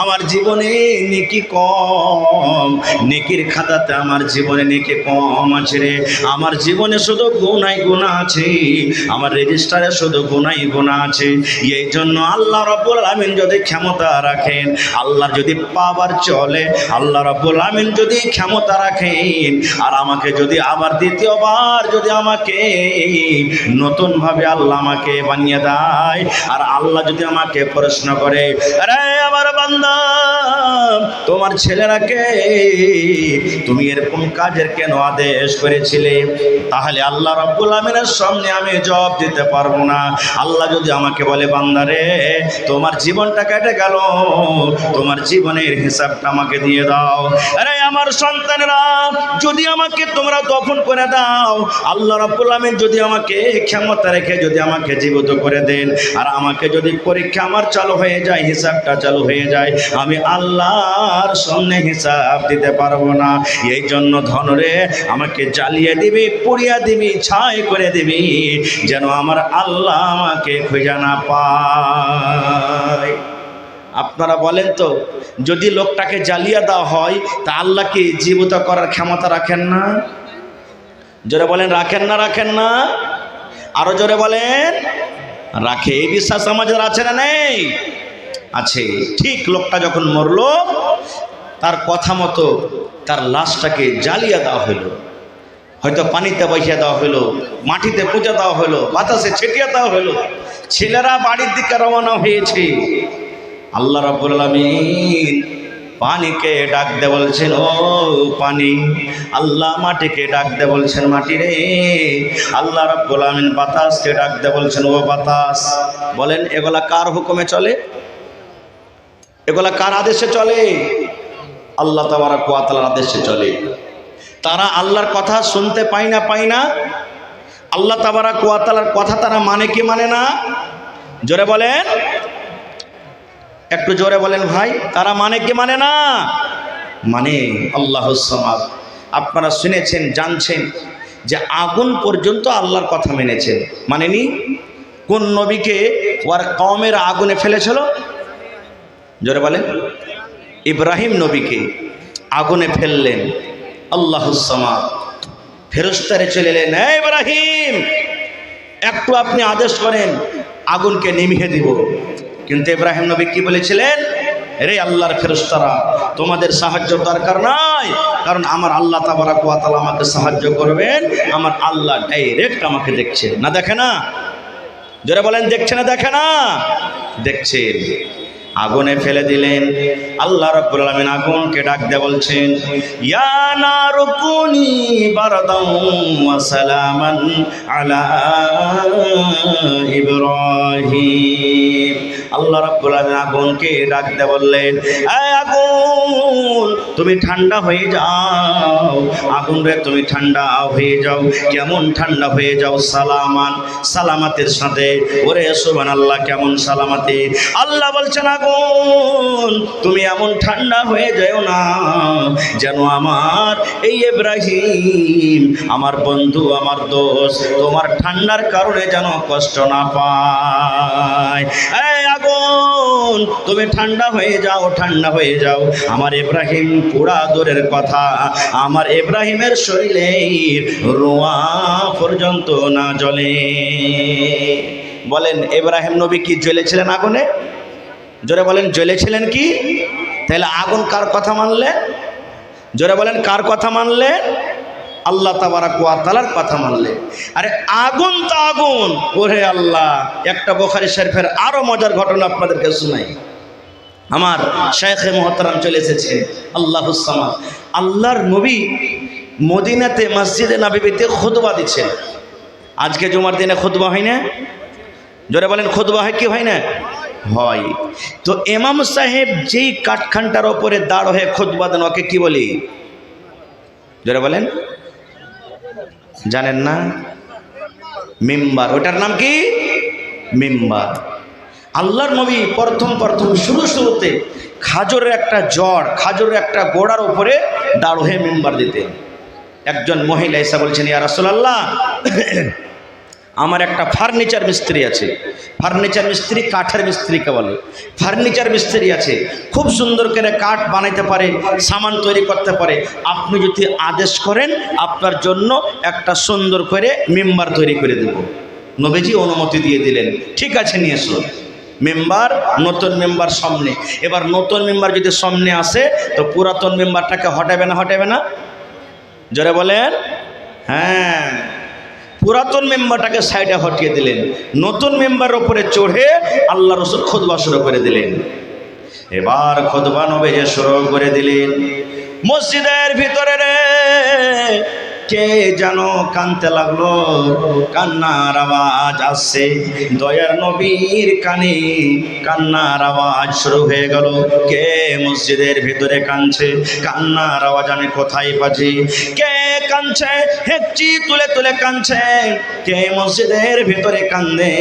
আমার জীবনে নেকি কম, নেকির খাতাতে আমার জীবনে নেকি কম আছে রে, আমার জীবনে শুধু গুনাই গুনাহ আছে, আমার রেজিস্টারে শুধু গুনাই গুনাহ আছে। এই জন্য আল্লাহ রাব্বুল আলামিন যদি ক্ষমতা রাখেন, আল্লাহ যদি পাওয়ার চলে, আল্লাহ রাব্বুল আলামিন যদি ক্ষমতা রাখেন আর আমাকে যদি আবার দ্বিতীয়বার যদি আমাকে নতুনভাবে আল্লাহ আমাকে বানিয়ে দেয়, আর আল্লাহ যদি আমাকে প্রশ্ন করে, আরে আমার বান্দা তোমার ছেলেরাকে তুমি এরকম কাজের কেন আদেশ করেছিলে, তাহলে আল্লাহ রাব্বুল আলামিনের সামনে আমি জবাব দিতে পারবো না। আল্লাহ যদি আমাকে বলে বান্দা রে তোমার জীবনটা কেটে গেল, তোমার জীবনের হিসাবটা আমাকে দিয়ে দাও। আরে আমার সন্তানেরা, যদি আমাকে তোমরা দফন করে দাও, আল্লাহ রাব্বুল আলামিন যদি আমাকে ক্ষমতা রেখে যদি আমাকে জীবিত করে দেন, আর আমাকে যদি পরীক্ষা আমার চালু হয়ে যায়, হিসাবটা চালু হয়ে যায়, আমি আল্লাহর সামনে হিসাব দিতে পারবো না। এই জন্য ধনরে আমাকে জ্বালিয়ে দিবি, পুড়িয়ে দিবি, ছাই করে দিবি, যেন আমার আল্লাহ আমাকে খুঁজে না পায়। আপনারা বলেন তো, যদি লোকটাকে জ্বালিয়ে দেওয়া হয় তা আল্লাহ কি জীবিত করার ক্ষমতা রাখেন না? জোরে বলেন রাখেন না? রাখেন না? আরো জোরে বলেন রাখে। এই বিশ্বাস আমাদের আছে না নেই? আছে। ঠিক লোকটা যখন মরলো, তার কথা মতো তার লাশটাকে জ্বালিয়ে দেওয়া হলো, হয়তো পানিতে বসিয়ে দেওয়া হলো, মাটিতে পুঁতে দেওয়া হলো, বাতাসে ছিটিয়ে দেওয়া হলো, ছেলেরা বাড়ির দিকে রওনা হয়েছে। আল্লাহ রাব্বুল আলামিন পানিকে ডাক দে বলছেন, ও পানি। আল্লাহ মাটিকে ডাক দে বলছেন, মাটি রে। আল্লাহ রাব্বুল আলামিন বাতাসকে ডাক দে বলছেন, ও বাতাস। বলেন এগুলা কার হুকুমে চলে? এগুলা কার আদেশে চলে? আল্লাহ তাবারক ওয়া তাআলার আদেশে চলে। তারা আল্লাহর কথা শুনতে পায় না? আল্লাহ তাবারক ওয়া তাআলার কথা তারা মানে কি মানে না? জোরে বলেন, একটু জোরে বলেন ভাই, তারা মানে কি মানে না? মানে। আল্লাহুস সামাদ। আপনারা শুনেছেন, জানছেন যে আগুন পর্যন্ত আল্লাহর কথা মেনেছেন, মানেনি? কোন নবীকে ওর কওমের আগুনে ফেলেছিল? জোরে বলেন। ইব্রাহিম নবীকে আগুনে ফেললেন। আল্লাহুস সামাদ। ফেরেশতারা চলে এলেন, হে ইব্রাহিম একটু আপনি আদেশ করেন, আগুনকে নিভিয়ে দিব। কিন্তু ইব্রাহিম নবী কি বলেছিলেন? রে আল্লাহর ফেরেশতারা, তোমাদের সাহায্য দরকার নাই, কারণ আমার আল্লাহ তাবারক ওয়া তাআলা আমাকে সাহায্য করবেন, আমার আল্লাহ ডাইরেক্ট আমাকে দেখছে না, দেখে না? যারা বলেন দেখছে না, দেখে না? দেখছেন। আগুনে ফেলে দিলেন। আল্লাহ রাব্বুল আলামিন আগুনকে ডাক দিয়ে বলছেন, ইয়া নারু কুনি বারদান ওয়া সালামান আলা ইব্রাহিম। আল্লাহ রাব্বুল আলামিন আগুনকে ডাক দিয়ে বললেন, এই আগুন তুমি ঠান্ডা হয়ে যাও, আগুন রে তুমি ঠান্ডা হয়ে যাও। কেমন ঠান্ডা হয়ে যাও? সালামান, সালামাতের সাথে। ওরে সুবহানাল্লাহ, কেমন সালামাতে? আল্লাহ বলছেন আগুন তুমি এমন ঠান্ডা হয়ে যাও না যেন আমার এই ইব্রাহিম, আমার বন্ধু, আমার দোস্ত, তোমার ঠান্ডার কারণে যেন কষ্ট না পায়। এই আগুন তুমি ঠান্ডা হয়ে যাও, ঠান্ডা হয়ে যাও। আমার ইব্রাহিম পুরা দূরের কথা, আমার ইব্রাহিমের শরীরে রোয়া পর্যন্ত না জ্বলে। বলেন ইব্রাহিম নবী কি জ্বলেছিলেন আগুনে? জোরে বলেন জ্বলেছিলেন কি? তাহলে আগুন কার কথা মানলেন? জোরে বলেন কার কথা মানলে? আল্লাহ তাবারাক ওয়া তাআলার কথা মানলে। আরে আগুন তো আগুন, ওরে আল্লাহ। একটা বুখারী শরীফের আরো মজার ঘটনা আপনাদেরকে শোনাই। আমার শাইখে মুহতারাম চলে এসেছে, আল্লাহুস সামাদ। আল্লাহর নবী মদিনাতে মসজিদে নববীতে খুতবা দিচ্ছেন। আজকে জুমার দিনে খুতবা হয় না? জোরে বলেন খুতবা হয় কি হয় না? হয়। তো ইমাম সাহেব যেই কাঠখানটার ওপরে দাঁড় হয়ে খুতবা দেন ওকে কি বলি? জোরে বলেন, জানেন না? মিম্বার। ওটার নাম কি? মিম্বার। আল্লাহর নবী প্রথম শুরুতে খাজরের একটা জড়, খাজরের একটা গোড়ার উপরে দাঁড় হয়ে মিম্বার দিতেন। একজন মহিলা এসে বলছেন, ইয়া রাসূলুল্লাহ, আমার একটা ফার্নিচার মিস্ত্রি আছে। ফার্নিচার মিস্ত্রি কাঠের মিস্ত্রিকে বলে। ফার্নিচার মিস্ত্রি আছে, খুব সুন্দর করে কাঠ বানাইতে পারে, সামান তৈরি করতে পারে। আপনি যদি আদেশ করেন আপনার জন্য একটা সুন্দর করে মিম্বার তৈরি করে দেব। নবীজি অনুমতি দিয়ে দিলেন, ঠিক আছে নিয়ে এসো। মেম্বার, নতুন মেম্বার সামনে। এবার নতুন মেম্বার যদি সামনে আসে তো পুরাতন মেম্বারটাকে হটাবে না? হটাবে না? জোরে বলেন। হ্যাঁ, পুরাতন মেম্বারটাকে সাইডে হটিয়ে দিলেন, নতুন মেম্বারের উপরে চড়ে আল্লাহ রাসূল খুতবা শুরু করে দিলেন। এবার খুতবা নবীজি শুরু করে দিলেন। মসজিদের ভিতরে রে কে যেন কানতে লাগলো, কান্নার আওয়াজ আসছে। দয়ার নবীর কানে কান্নার আওয়াজ শুরু হয়ে গেল। কে মসজিদের ভিতরে কাঁদছে? কান্নার আওয়াজ আমি কোথায় পাচ্ছি? কে কাঁদছে? হেঁচি তুলে তুলে কাঁদছে। কে মসজিদের ভিতরে কান্দে?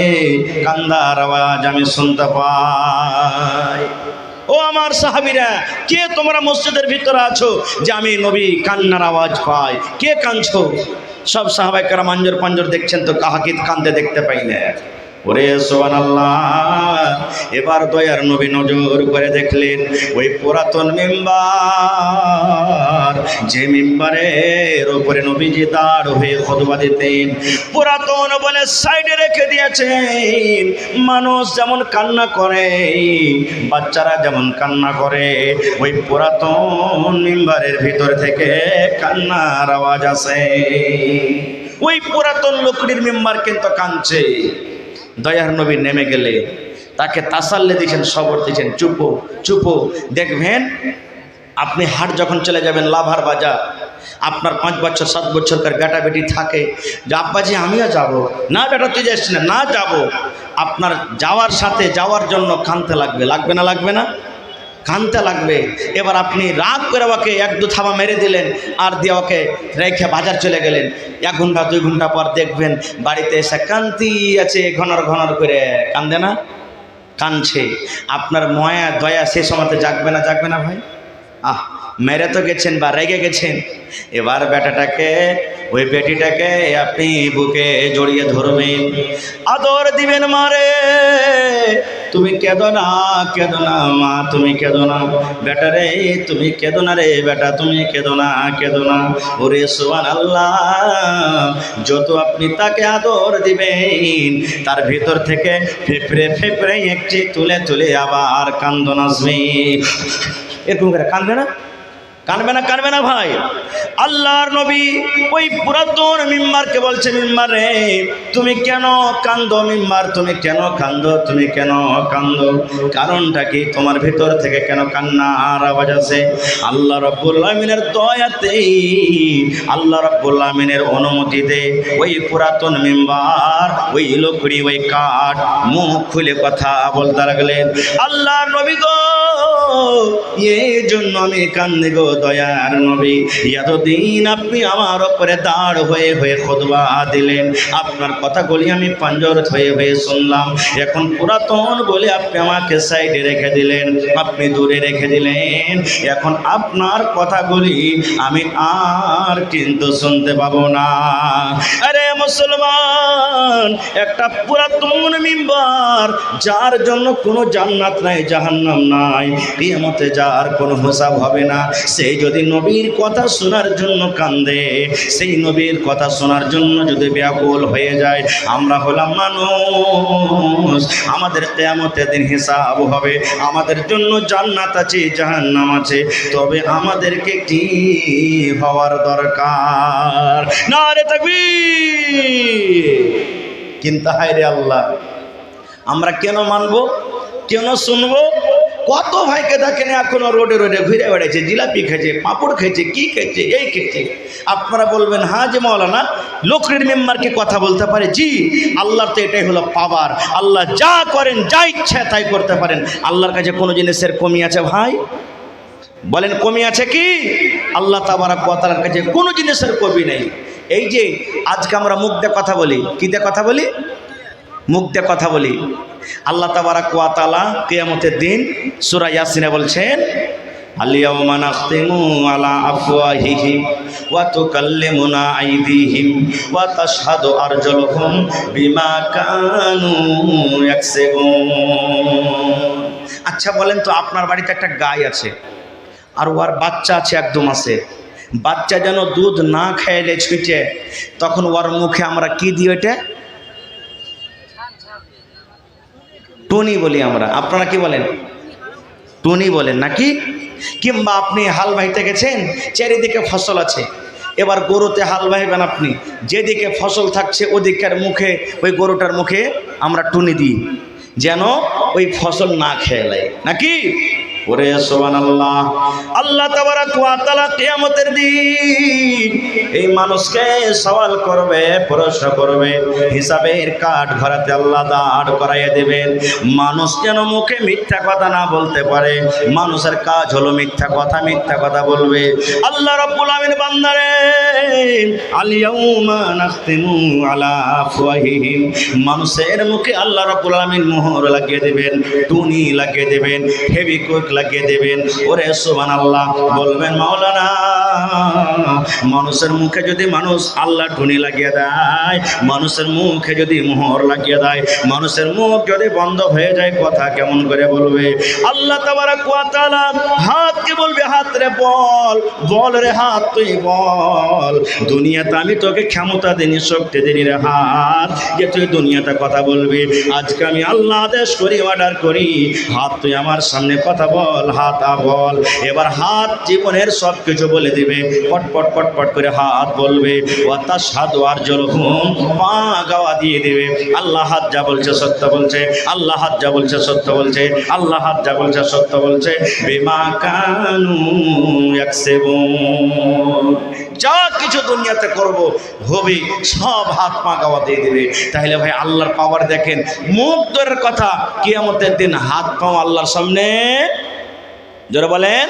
কান্দার আওয়াজ আমি শুনতে পাই। ও আমার সাহাবীরা, কে তোমরা মসজিদের ভিতরে আছো যে আমি নবী কান্নার আওয়াজ পাই? কে কাঁদছো? সব সাহাবায়ে কেরাম আঞ্জর পাঞ্জর দেখছেন তো কাহাকে কান্দে দেখতে পাই না। ওরে সুবহানাল্লাহ। এবার দয়ার নবী নজর করে দেখলেন ওই পুরাতন মিম্বার, যে মিম্বারের উপরে নবীজি দাঁড় হয়ে খুতবা দিতেন, পুরাতন বলে সাইডে রেখে দিয়েছেন। মানুষ যেমন কান্না করে, বাচ্চারা যেমন কান্না করে, ওই পুরাতন মিম্বারের ভিতর থেকে কান্নার আওয়াজ আসে। ওই পুরাতন লোকটির মিম্বার কিন্তু কাঁদছে। দয়ার নবী নেমে গেলে তাকে তাসাল্লি দিয়েছেন, সবর দিয়েছেন, চুপো চুপো। দেখবেন আপনি হাট যখন চলে যাবেন লাভার বাজার, আপনার 5 বছর 7 বছরকার বেটা বেটি থাকে যে আব্বাজি আমিও যাব। না বেটা তুই যাস না। না যাব। আপনার যাওয়ার সাথে যাওয়ার জন্য কাঁদতে লাগবে, লাগবে না? লাগবে না? কাঁদতে লাগবে। এবার আপনি রাগ করে ওকে 1-2 থাবা মেরে দিলেন, আর দিয়ে ওকে রেখে বাজার চলে গেলেন। 1 ঘন্টা 2 ঘন্টা পর দেখবেন বাড়িতে এসে কান্তি আছে, ঘনর ঘনর করে কান্দে না? কাঁদছে। আপনার মায়া দয়া সে সময়তে জাগবে না? জাগবে না ভাই? মেরে তো গেছেন বা রেগে গেছেন। এবার বেটাটাকে, ওই বেটিটাকে আপনি বুকে জড়িয়ে ধরবেন, আদর দিবেন। মারে তুমি কেঁদো না, কেঁদো না মা, তুমি কেঁদো না। বেটা রে তুমি কেঁদো না রে বেটা, তুমি কেঁদো না, কেঁদো না। ওরে সুবহানাল্লাহ। যত আপনি তাকে আদর দিবেন তার ভিতর থেকে ফেফড়ে ফেফড়ে একটি তুলে তুলে আবার কান্দন আসবে। এরকম করে কাঁদবে না? কানবে না? কানবে না ভাই? আল্লাহর নবী ওই পুরাতন মিম্বারকে বলছে, মিম্বার রে তুমি কেন কান্দো? মিম্বার তুমি কেন কান্দো? তুমি কেন কান্দো? কারণটা কি? তোমার ভিতর থেকে কেন কান্নার আওয়াজ আসে? আল্লাহ রাব্বুল আমিনের দয়াতেই, আল্লাহ রাব্বুল আমিনের অনুমতিতে ওই পুরাতন মিম্বার, ওই লকড়ি, ওই কাঠ মুখ খুলে কথা বলতে লাগলেন। আল্লাহর নবী গো, এই জন্য আমি কান্দি গো দয়ার নবী। এতদিন আপনি আমার ওপরে দাঁড় হয়ে হয়ে খুতবা দিলেন, আপনার কথাগুলি আমি পাঞ্জর হয়ে হয়ে শুনলাম। এখন পুরাতন বলে আপনি আমাকে সাইডে রেখে দিলেন, আপনি দূরে রেখে দিলেন। এখন আপনার কথাগুলি আমি আর কিন্তু শুনতে পাবো না। আরে মুসলমান, একটা পুরাতন মিম্বার, যার জন্য কোনো জান্নাত নাই জাহান্নাম নাই, কিয়ামতে যার কোনো হিসাব হবে না, সেই যদি নবীর কথা শোনার জন্য কান্দে, সেই নবীর কথা শোনার জন্য যদি ব্যাকুল হয়ে যায়, আমরা হলাম মানুষ, আমাদের কিয়ামতের দিন হিসাব হবে, আমাদের জন্য জান্নাত আছে জাহান্নাম আছে, তবে আমাদেরকে কি হওয়ার দরকার? নারে তাকবীর! কিন্তু হায় রে আল্লাহ, আমরা কেন মানবো, কেন শুনবো? কত ভাইকে দেখেন এখনো রোডে রোডে ঘুরে বেড়াচ্ছে, জিলাপি খেয়েছে, পাঁপড় খেয়েছে, কি খেয়েছে, এই খেয়েছে। আপনারা বলবেন হ্যাঁ যে মৌলানা লোকের মেম্বারকে কথা বলতে পারে। জি, আল্লাহর তো এটাই হলো পাওয়ার, আল্লাহ যা করেন, যা ইচ্ছা তাই করতে পারেন। আল্লাহর কাছে কোনো জিনিসের কমি আছে ভাই? বলেন কমি আছে কি? আল্লাহ তাবারক ওয়া তাআলার কাছে কোনো জিনিসের কমি নেই। এই যে আজকে আমরা মুখ দিয়ে কথা বলি, কি দিয়ে কথা বলি? মুখ দিয়ে কথা বলি। আল্লাহ তাবারক ওয়া তাআলা কিয়ামতের দিন সূরা ইয়াসিনে বলছেন, আল-ইয়াওমা নাখতিমু আলা আফওয়াহিহিম ওয়া তুকাল্লিমুনা আইদিহিম ওয়া তাশহাদু আরজুলুহুম বিমা কানু ইয়াকসিবুন। আচ্ছা বলেন তো, আপনার বাড়িতে একটা গাই আছে আর ওর বাচ্চা আছে একদম আছে, বাচ্চা যেন দুধ না খাইলে ছুটে, তখন ওর মুখে আমরা কি দিই? ওইটা টুনি বলি আমরা। আপনারা কি বলেন? টুনি বলেন নাকি? কিংবা আপনি হাল বাইতে গেছেন, চারিদিকে ফসল আছে, এবার গরুতে হাল বাইবেন আপনি, যেদিকে ফসল থাকছে ওদিকের মুখে, ওই গরুটার মুখে আমরা টুনি দিই যেন ওই ফসল না খেয়ে নেয় নাকি? ওরে সুবহানাল্লাহ! আল্লাহ তাবারক ওয়া তাআলা কিয়ামতের দিন এই মানুষকে সওয়াল করবে, প্রশ্ন করবে, হিসাবের কাঠ ঘরাতে আল্লাহ দাঁড় করাইয়া দেবেন। মানুষ যেন মুখে মিথ্যা কথা না বলতে পারে, মানুষের কাজ হলো মিথ্যা কথা বলবে। আল্লাহ রাব্বুল আমিন বান্দারে আল-ইয়াউমা নাখতিমু আলা আফওয়াহিহিম, মানুষের মুখে আল্লাহ রাব্বুল আমিন মোহর লাগিয়ে দেবেন, টুনি লাগিয়ে দেবেন, ফেভিকুইক লাগিয়ে দেবেন। ওরে সুবহানাল্লাহ! বলবেন মাওলানা, মানুষের মুখে যদি মানুষ আল্লাহ টুনি লাগিয়ে দেয়, মানুষের মুখে যদি মোহর লাগিয়ে দেয়, মানুষের মুখ যদি বন্ধ হয়ে যায়, কথা কেমন করে বলবে? আল্লাহ তাবারক ওয়া তাআলা হাতকে বলবে, হাত রে বল, বল রে হাত তুই বল, দুনিয়াতে আমি তোকে ক্ষমতা দিনি, শক্তি দিনি রে হাত, যে তুই দুনিয়াতে কথা বলবি। আজকে আমি আল্লাহ আদেশ করি, অর্ডার করি, হাত তুই আমার সামনে কথা বল, হাত বল। এবার হাত জীবনের সব কিছু বলে দিবে, পটপট পটপট করে হাত বলবে। ওয়া তাশহাদু আরজুলুহুম, পা গাওয়া দিয়ে দেবে। আল্লাহ হাত যা বলছে সত্য বলছে, আল্লাহ হাত যা বলছে সত্য বলছে, আল্লাহ হাত যা বলছে সত্য বলছে। বিমা কানু ইয়াকসিবুন, যা কিছু দুনিয়াতে করব হবে সব হাত পা গাওয়া দিয়ে দেবে। তাহলে ভাই আল্লাহর পাওয়ার দেখেন। মুখ দূরের কথা, কিয়ামতের দিন হাত পাও আল্লাহর সামনে জোরে বলেন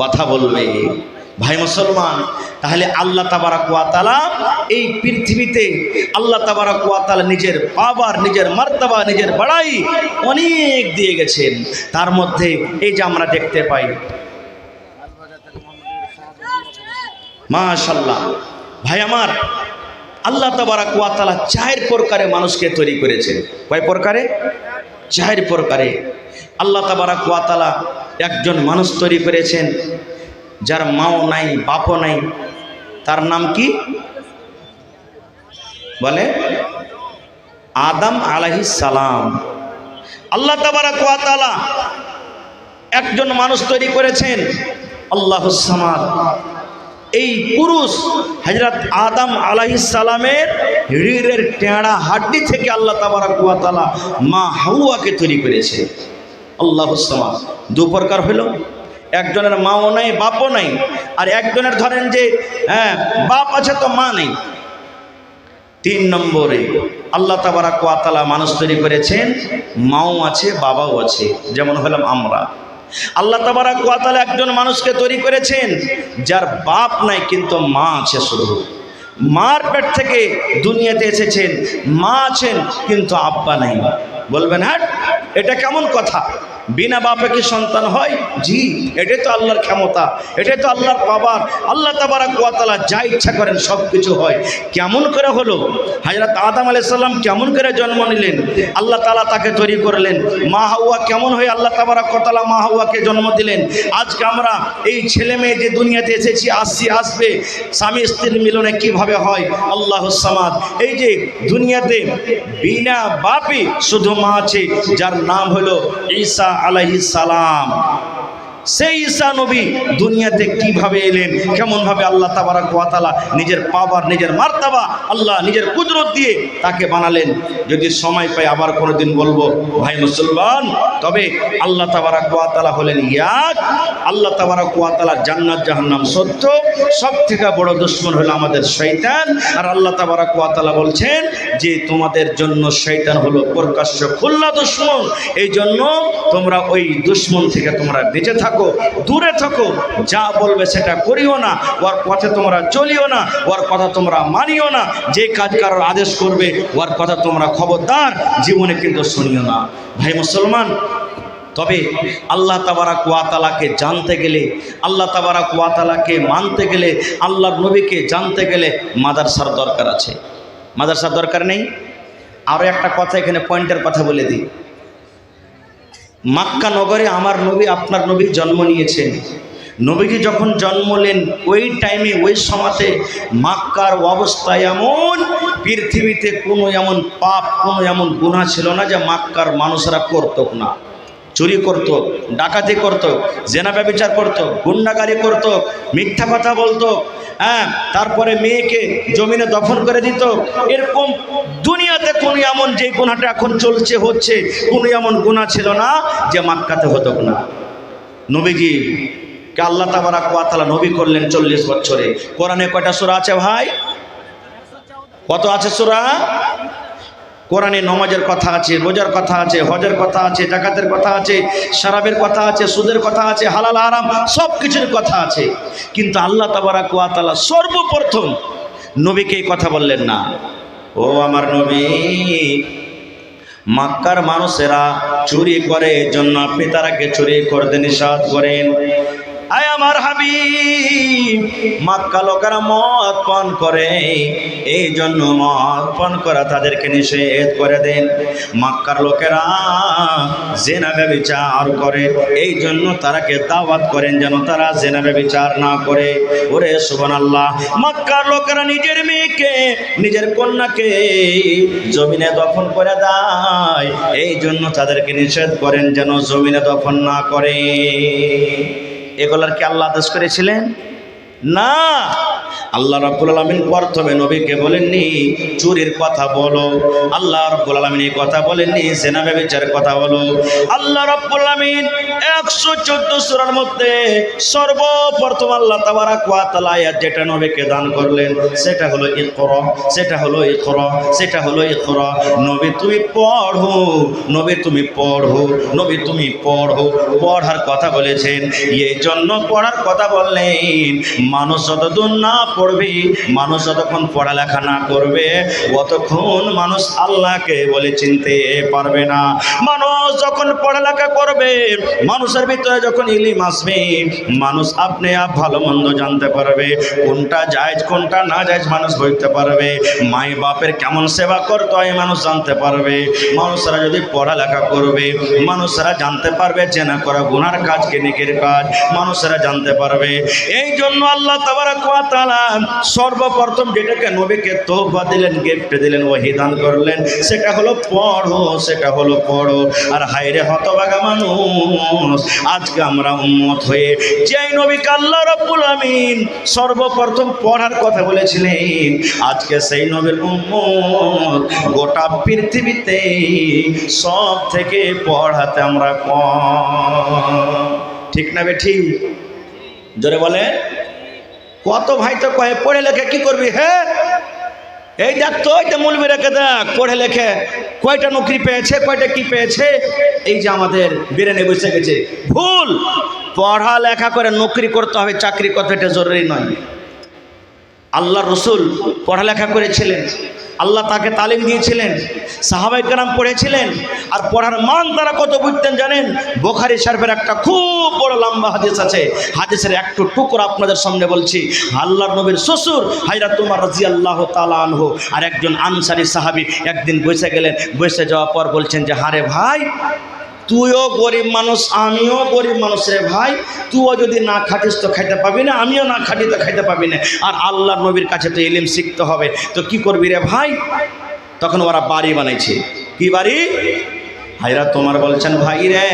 কথা বলবে। ভাই মুসলমান, তাহলে আল্লাহ তাবারক ওয়া তাআলা এই পৃথিবীতে আল্লাহ তাবারক ওয়া তাআলা নিজের পাওয়ার, নিজের মার্তবা, নিজের বড়াই অনেক দিয়ে গেছেন। তার মধ্যে এই যে আমরা দেখতে পাই, মাশাআল্লাহ ভাই আমার, আল্লাহ তাবারক ওয়া তাআলা 4 প্রকারে মানুষকে তৈরি করেছেন। কয় প্রকারে? 4 প্রকারে। আল্লাহ তাবারক ওয়া তাআলা একজন মানুষ তৈরি করেছেন যার মাও নাই, বাপও নাই। তার নাম কি বলে? আদম আলাইহিস সালাম। আল্লাহ তাবারক ওয়া তাআলা একজন মানুষ তৈরি করেছেন, আল্লাহুস সামাদ। এই পুরুষ হযরত আদম আলাইহিস সালামের রিড়ের টেঁড়া হাড্ডি থেকে আল্লাহ তাবারক ওয়া তাআলা মা হাওয়াকে তৈরি করেছে। আল্লাহুস সামাদ। 2 প্রকার হলো, একজনের মাও নাই, বাপও নাই, আর একজনের ধরেন যে বাপ আছে তো মা নেই। 3 নম্বরে আল্লাহ তাবারক ওয়া তাআলা মানুষ তৈরি করেছেন, মাও আছে, বাবাও আছে, যেমন হলাম আমরা। আল্লাহ তাবারক ওয়া তাআলা একজন মানুষকে তৈরি করেছেন যার বাপ নাই কিন্তু মা আছে শুধু। মার পেট থেকে দুনিয়াতে এসেছেন, মা আছেন কিন্তু আব্বা নাই। বলবেন হ্যাঁ এটা কেমন কথা? বিনা বাপে কি সন্তান হয়? জি, এটাই তো আল্লাহর ক্ষমতা, এটাই তো আল্লাহর পাওয়ার। আল্লাহ তাবারক ওয়া তাআলা যা ইচ্ছা করেন সব কিছু হয়। কেমন করে হলো? হযরত আদম আলাইহিস সালাম কেমন করে জন্ম নিলেন? আল্লাহ তাআলা তাকে তৈরি করলেন। মা হাওয়া কেমন হয়ে আল্লাহ তাবারক ওয়া তাআলা মা হাওয়াকে জন্ম দিলেন? আজকে আমরা এই ছেলে মেয়ে যে দুনিয়াতে এসেছি, আসবে, স্বামী স্ত্রীর মিলনে কিভাবে হয়? আল্লাহুস সামাদ। এই যে দুনিয়াতে বিনা বাপে শুধু মা আছে, যার নাম হলো ঈসা আলাইহিস সালাম। সেই ঈসা নবী দুনিয়াতে কিভাবে এলেন, কেমন ভাবে আল্লাহ তাবারক ওয়া তাআলা নিজের পাওয়ার, নিজের মার্তাবা, আল্লাহ নিজের কুদরত দিয়ে তাকে বানালেন। যদি সময় পাই আবার কোনোদিন বলবো ভাই মুসলমান। তবে আল্লাহ তাবারক ওয়া তাআলা হলেন এক। আল্লাহ তাবারক ওয়া তাআলা জান্নাত জাহান্নাম সত্য, সব থেকে বড় দুশমন হলো আমাদের শয়তান। আর আল্লাহ তাবারক ওয়া তাআলা বলছেন যে তোমাদের জন্য শয়তান হলো প্রকাশ্য খোলা দুশমন। এই জন্য তোমরা ওই দুশমন থেকে তোমরা বেঁচে থাকো, দূরে থাকো। যা বলবে সেটা করিও না, ওর পথে তোমরা চলিও না, ওর কথা তোমরা মানিও না। যে কাজ কারোর আদেশ করবে ওর কথা তোমরা খবরদার জীবনে কিন্তু শুনিও না। ভাই মুসলমান, তবে আল্লাহ তাবারক ওয়া তাআলাকে জানতে গেলে, আল্লাহ তাবারক ওয়া তাআলাকে মানতে গেলে, আল্লাহর নবীকে জানতে গেলে মাদ্রাসার দরকার আছে। মাদ্রাসার দরকার নেই? আরও একটা কথা এখানে পয়েন্টের কথা বলে দিই। মক্কা নগরে আমার নবী, আপনার নবী জন্ম নিয়েছেন। নবীজি যখন জন্মলেন ওই টাইমে, ওই সময়তে মক্কার অবস্থা এমন, পৃথিবীতে কোনো এমন পাপ, কোনো এমন গুনাহ ছিল না যে মক্কার মানুষরা করত না। চুরি করত, ডাকাতি করত, জেনা ব্যভিচার করত, গুন্ডাগারি করত, মিথ্যা কথা বলতো, তারপরে মেয়েকে জমিনে দফন করে দিত। এরকম দুনিয়াতে কোনো এমন যে গুনাহটা এখন চলছে, হচ্ছে, কোনো এমন গুনাহ ছিল না যে মক্কাতে হতো না। নবীজি কে আল্লাহ তাবারক ওয়া তাআলা নবী করলেন 40 বছরে। কোরআনে কয়টা সূরা আছে ভাই? কত আছে সূরা? কোরআনে নামাজের কথা আছে, রোজার কথা আছে, হজের কথা আছে, যাকাতের কথা আছে, শরাবের কথা আছে, সুদের কথা আছে, হালাল হারাম সব কিছুর কথা আছে। কিন্তু আল্লাহ তাবারক ওয়া তাআলা সর্বপ্রথম নবীকে এই কথা বললেন না। ও আমার নবী, মক্কার মানুষেরা চুরি করে, এজন্য আপনি তারাকে চুরি করতে নিষেধ করেন। আয় আমার হাবিব, মক্কা লোকেরা মদ পান করে, এই জন্য মদ পান করা তাদেরকে নিষেধ করে দেন। মক্কার লোকেরা জেনা ব্যভিচার করে, এই জন্য তারাকে দাওয়াত করেন যেন তারা জেনা ব্যভিচার না করে। ওরে সুবহানাল্লাহ, মক্কার লোকেরা নিজের মেয়েকে, নিজের কন্যাকে জমিনে দফন করে দেয়, এই জন্য তাদেরকে নিষেধ করেন যেন জমিনে দফন না করে। এগুলার কি আল্লাহ আদেশ করেছিলেন? না। আল্লাহ রাব্বুল আলামিন প্রথমে নবীকে বলেননি চুরির কথা বলো, আল্লাহ রাব্বুল আলামিন এই কথা বলেননি জেনা ব্যভিচারের কথা বলো। আল্লাহ রাব্বুল আলামিন 114 সূরার মধ্যে সর্বপ্রথম আল্লাহ তাবারক ওয়া তাআলা আয়াত যেটা নবীকে দান করলেন সেটা হলো ইকরা, সেটা হলো ইকরা, সেটা হলো ইকরা। নবী তুমি পড়ো, নবী তুমি পড়ো, নবী তুমি পড়ো। পড়ার কথা বলেছেন, এই জন্য পড়ার কথা বললেন। মানুষ যতদূর না পড়বে, মানুষ যতক্ষণ পড়ালেখা না করবে, অতক্ষণ মানুষ আল্লাহকে বলে চিনতে পারবে না। মানুষ যখন পড়ালেখা করবে, মানুষের ভিতরে যখন ইলম আসবে, মানুষ আপনি ভালো মন্দ জানতে পারবে, কোনটা জায়েজ কোনটা না জায়েজ মানুষ বলতে পারবে। মাই বাপের কেমন সেবা করতে হয় মানুষ জানতে পারবে। মানুষরা যদি পড়ালেখা করবে, মানুষরা জানতে পারবে জেনা করা গুনার কাজ কে নেকির কাজ, মানুষরা জানতে পারবে। এই জন্য আল্লাহ তাবারক ওয়া তাআলা সর্বপ্রথম যেটাকে নবীকে তোহফা দিলেন, গিফট দিলেন, ওহী দান করলেন, সেটা হলো পড়ো, সেটা হলো পড়ো। আর হায়রে হতভাগা মানুষ, আজকে আমরা উম্মত হয়ে যেই নবীকে আল্লাহ রাব্বুল আমিন সর্বপ্রথম পড়ার কথা বলেছিলেন, আজকে সেই নবীর উম্মত গোটা পৃথিবীতে সব থেকে পড়াতে আমরা কম। ঠিক না বেঠি? জোরে বলে। কত ভাই তো কয়ে পড়ে লেখে কি করবি? হ্যাঁ, এই দেখ তো, এটা মূলবি রেখে দেখ, পড়ে লেখে কয়টা নৌকরি পেয়েছে, কয়টা কি পেয়েছে, এই যে আমাদের বেরেনে বসে গেছে। ভুল। পড়া লেখা করে নৌকরি করতে হবে, চাকরি করতে, এটা জরুরি নয়। আল্লাহ রসুল পড়ালেখা করেছিলেন, আল্লাহ তাকে তালিম দিয়েছিলেন, সাহাবায়ে কেরাম পড়েছিলেন। আর পড়ার মান তারা কত বুঝতেন জানেন? বুখারী শরীফের একটা খুব বড় লম্বা হাদিস আছে, হাদিসের একটু টুকরো আপনাদের সামনে বলছি। আল্লাহর নবীর শ্বশুর হযরত ওমর রাদিয়াল্লাহু তাআলা আনহু আর একজন আনসারী সাহাবী একদিন বসে গেলেন। বসে যাওয়ার পর বলছেন যে, হারে ভাই, তুইও গরিব মানুষ, আমিও গরিব মানুষ রে ভাই, তুইও যদি না খাটিস তো খাইতে পাবি না, আমিও না খাটি তো খাইতে পাবি না। আর আল্লাহর নবীর কাছে তো ইলম শিখতে হবে, তো কি করবি রে ভাই? তখন ওরা বাড়ি বানাইছে। কি বাড়ি? ভাইরা তোমার বলছেন, ভাই রে,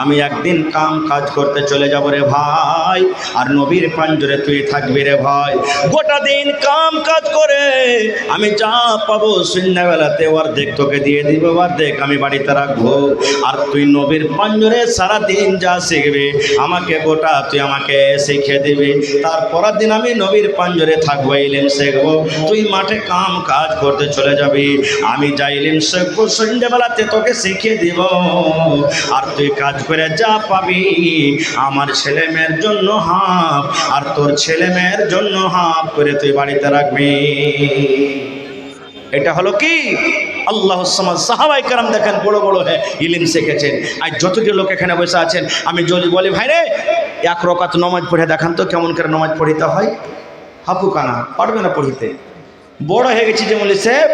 আমি একদিন কাম কাজ করতে চলে যাব রে ভাই, আর নবীর পাঞ্জরে তুই থাকবি রে ভাই। গোটা দিন কাম কাজ করে আমি যা পাবো সন্ধ্যাবেলাতে অর্ধেক তোকে দিয়ে দিব, অর্ধেক আমি বাড়িতে রাখবো। আর তুই নবীর পাঞ্জরে সারাদিন যা শিখবি আমাকে গোটা তুই আমাকে শিখে দিবি। তারপরের দিন আমি নবীর পাঞ্জরে থাকবো, ইলম শিখবো, তুই মাঠে কাম কাজ করতে চলে যাবি। আমি যা ইলম শিখবো সন্ধ্যাবেলাতে তোকে শিখিয়ে দিব, আর তুই কাজ করে যা পাবি আমার ছেলে মেয়ের জন্য হাফ, আর তোর ছেলে মেয়ের জন্য হাফ করে তুই বাড়িতে রাখবি। এটা হলো কি? আল্লাহর সামাদ। সাহাবায়ে কেরাম দেখেন বড় বড় ইলম শিখেছেন। আর যতটি লোক এখানে বসে আছেন, আমি যদি বলি ভাই রে এক রাকাত নামাজ পড়ে দেখান তো কেমন করে নামাজ পড়িতে হয়, হাপু কানা পারবে না পড়িতে। বড় হয়ে গেছি যে বলি সাহেব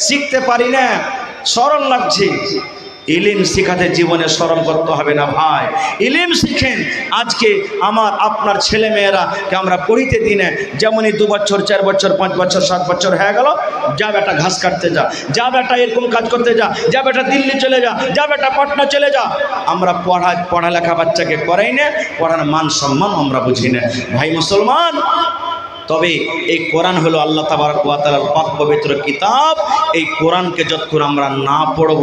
শিখতে পারি না, সরল লাগছে। ইলম শিখাতে জীবনে শরম করতে হবে না ভাই, ইলম শিখেন। আজকে আমার আপনার ছেলে মেয়েরাকে আমরা পড়িতে দিই না। যেমনই 2 বছর 4 বছর 5 বছর 7 বছর হয়ে গেল, যা বেটা ঘাস কাটতে যা, যা বেটা এরকম কাজ করতে যা, যা বেটা দিল্লি চলে যা, যা বেটা পাটনা চলে যা। আমরা পড়ালেখা বাচ্চাকে করাই না, পড়ার মান সম্মান আমরা বুঝি না। ভাই মুসলমান, তবে এই কোরআন হলো আল্লাহ তাবারক ওয়া তাআলার পাক পবিত্র কিতাব। এই কোরআনকে যতক্ষণ আমরা না পড়ব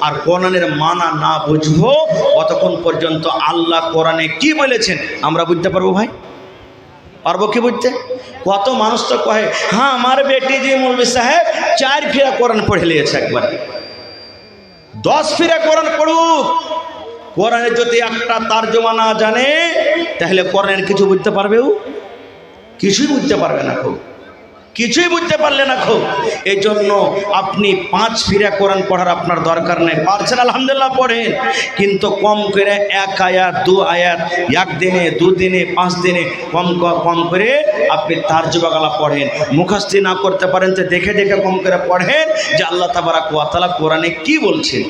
আর কোরআনের মানা না বুঝবো, ততক্ষণ পর্যন্ত আল্লাহ কোরআনে কি বলেছেন আমরা বুঝতে পারবো? ভাই পারবো কি বুঝতে? কত মানুষ তো কহে, হ্যাঁ আমার বেটি যে মৌলভী সাহেব 4 ফিরা কোরআন পড়ে নিয়েছে, একবার 10 ফিরা কোরআন পড়ুক, কোরআনের যদি একটা তরজমা না জানে তাহলে কোরআনের কিছু বুঝতে পারবেও? কিছুই বুঝতে পারবে না, খুব কিছুই বুঝতে পারলে না খুব। এই জন্য আপনি 5 ফিরা কোরআন পড়ার আপনার দরকার নেই। পারছেন আলহামদুলিল্লাহ পড়েন, কিন্তু কম করে 1 আয়াত 2 আয়াত 1 দিনে 2 দিনে 5 দিনে কম করে আপনি তারজমাগালা পড়েন। মুখস্থি না করতে পারেন তো দেখে দেখে কম করে পড়েন যে আল্লাহ তাবারক ওয়া তাআলা কোরআনে কি বলছেন।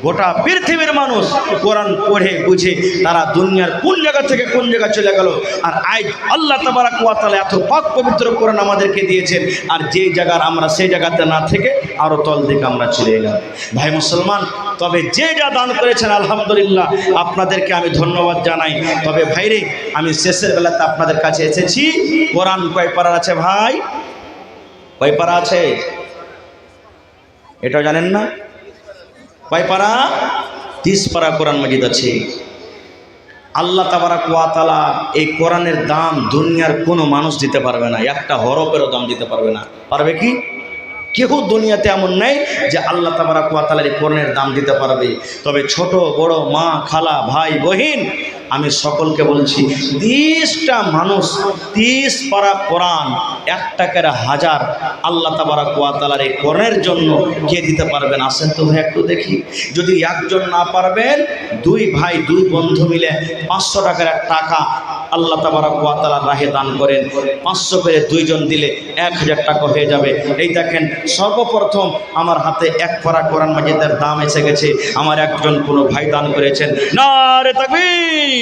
গোটা পৃথিবীর মানুষ কোরআন পড়ে বুঝে তারা দুনিয়ার কোন জায়গা থেকে কোন জায়গা চলে গেল। আর আজ আল্লাহ তাবারক ওয়া তাআলা এত পাক পবিত্র কোরআন আমাদেরকে দিয়েছেন, আর যেই জায়গার আমরা সেই জায়গাতে না থেকে আরও তল দিকে আমরা চলে এলাম। ভাই মুসলমান, তবে যে যা দান করেছেন আলহামদুলিল্লাহ, আপনাদেরকে আমি ধন্যবাদ জানাই। তবে ভাইরে, আমি শেষের বেলাতে আপনাদের কাছে এসেছি। কোরআন কয় পারা আছে ভাই? কয় পারা আছে এটাও জানেন না? কয় পারা? 30 পারা কোরআন মাজিদ আছে। আল্লাহ তাবারক ওয়া তাআলা এই কোরআনের দাম দুনিয়ার কোনো মানুষ দিতে পারবে না, একটা হরফেরও দাম দিতে পারবে না। পারবে কি? কেউ দুনিয়াতে এমন নেই যে আল্লাহ তাবারক ওয়া তাআলার এই কোরআনের দাম দিতে পারবে। তবে ছোট বড়, মা খালা ভাই বহিন, আমি সকলকে বলছি, 30টা মানুষ 30 পারা কোরআন 1 টাকার 1000 আল্লাহ তাবারক ওয়া তাআলার এই কোরআনের জন্য কে দিতে পারবেন? আসেন তো ভাই একটু দেখি। যদি একজন না পারবেন, 2 ভাই 2 বন্ধু মিলে 500 টাকার টাকা আল্লাহ তাবারক ওয়া তাআলার রাহে দান করেন। 500 করে 2 জন দিলে 1000 টাকা হয়ে যাবে। এই দেখেন, সর্বপ্রথম আমার হাতে 1 পারা কোরআন মাজিদের দাম এসে গেছে। আমার একজন কোনো ভাই দান করেছেন। নারে তাকবীর।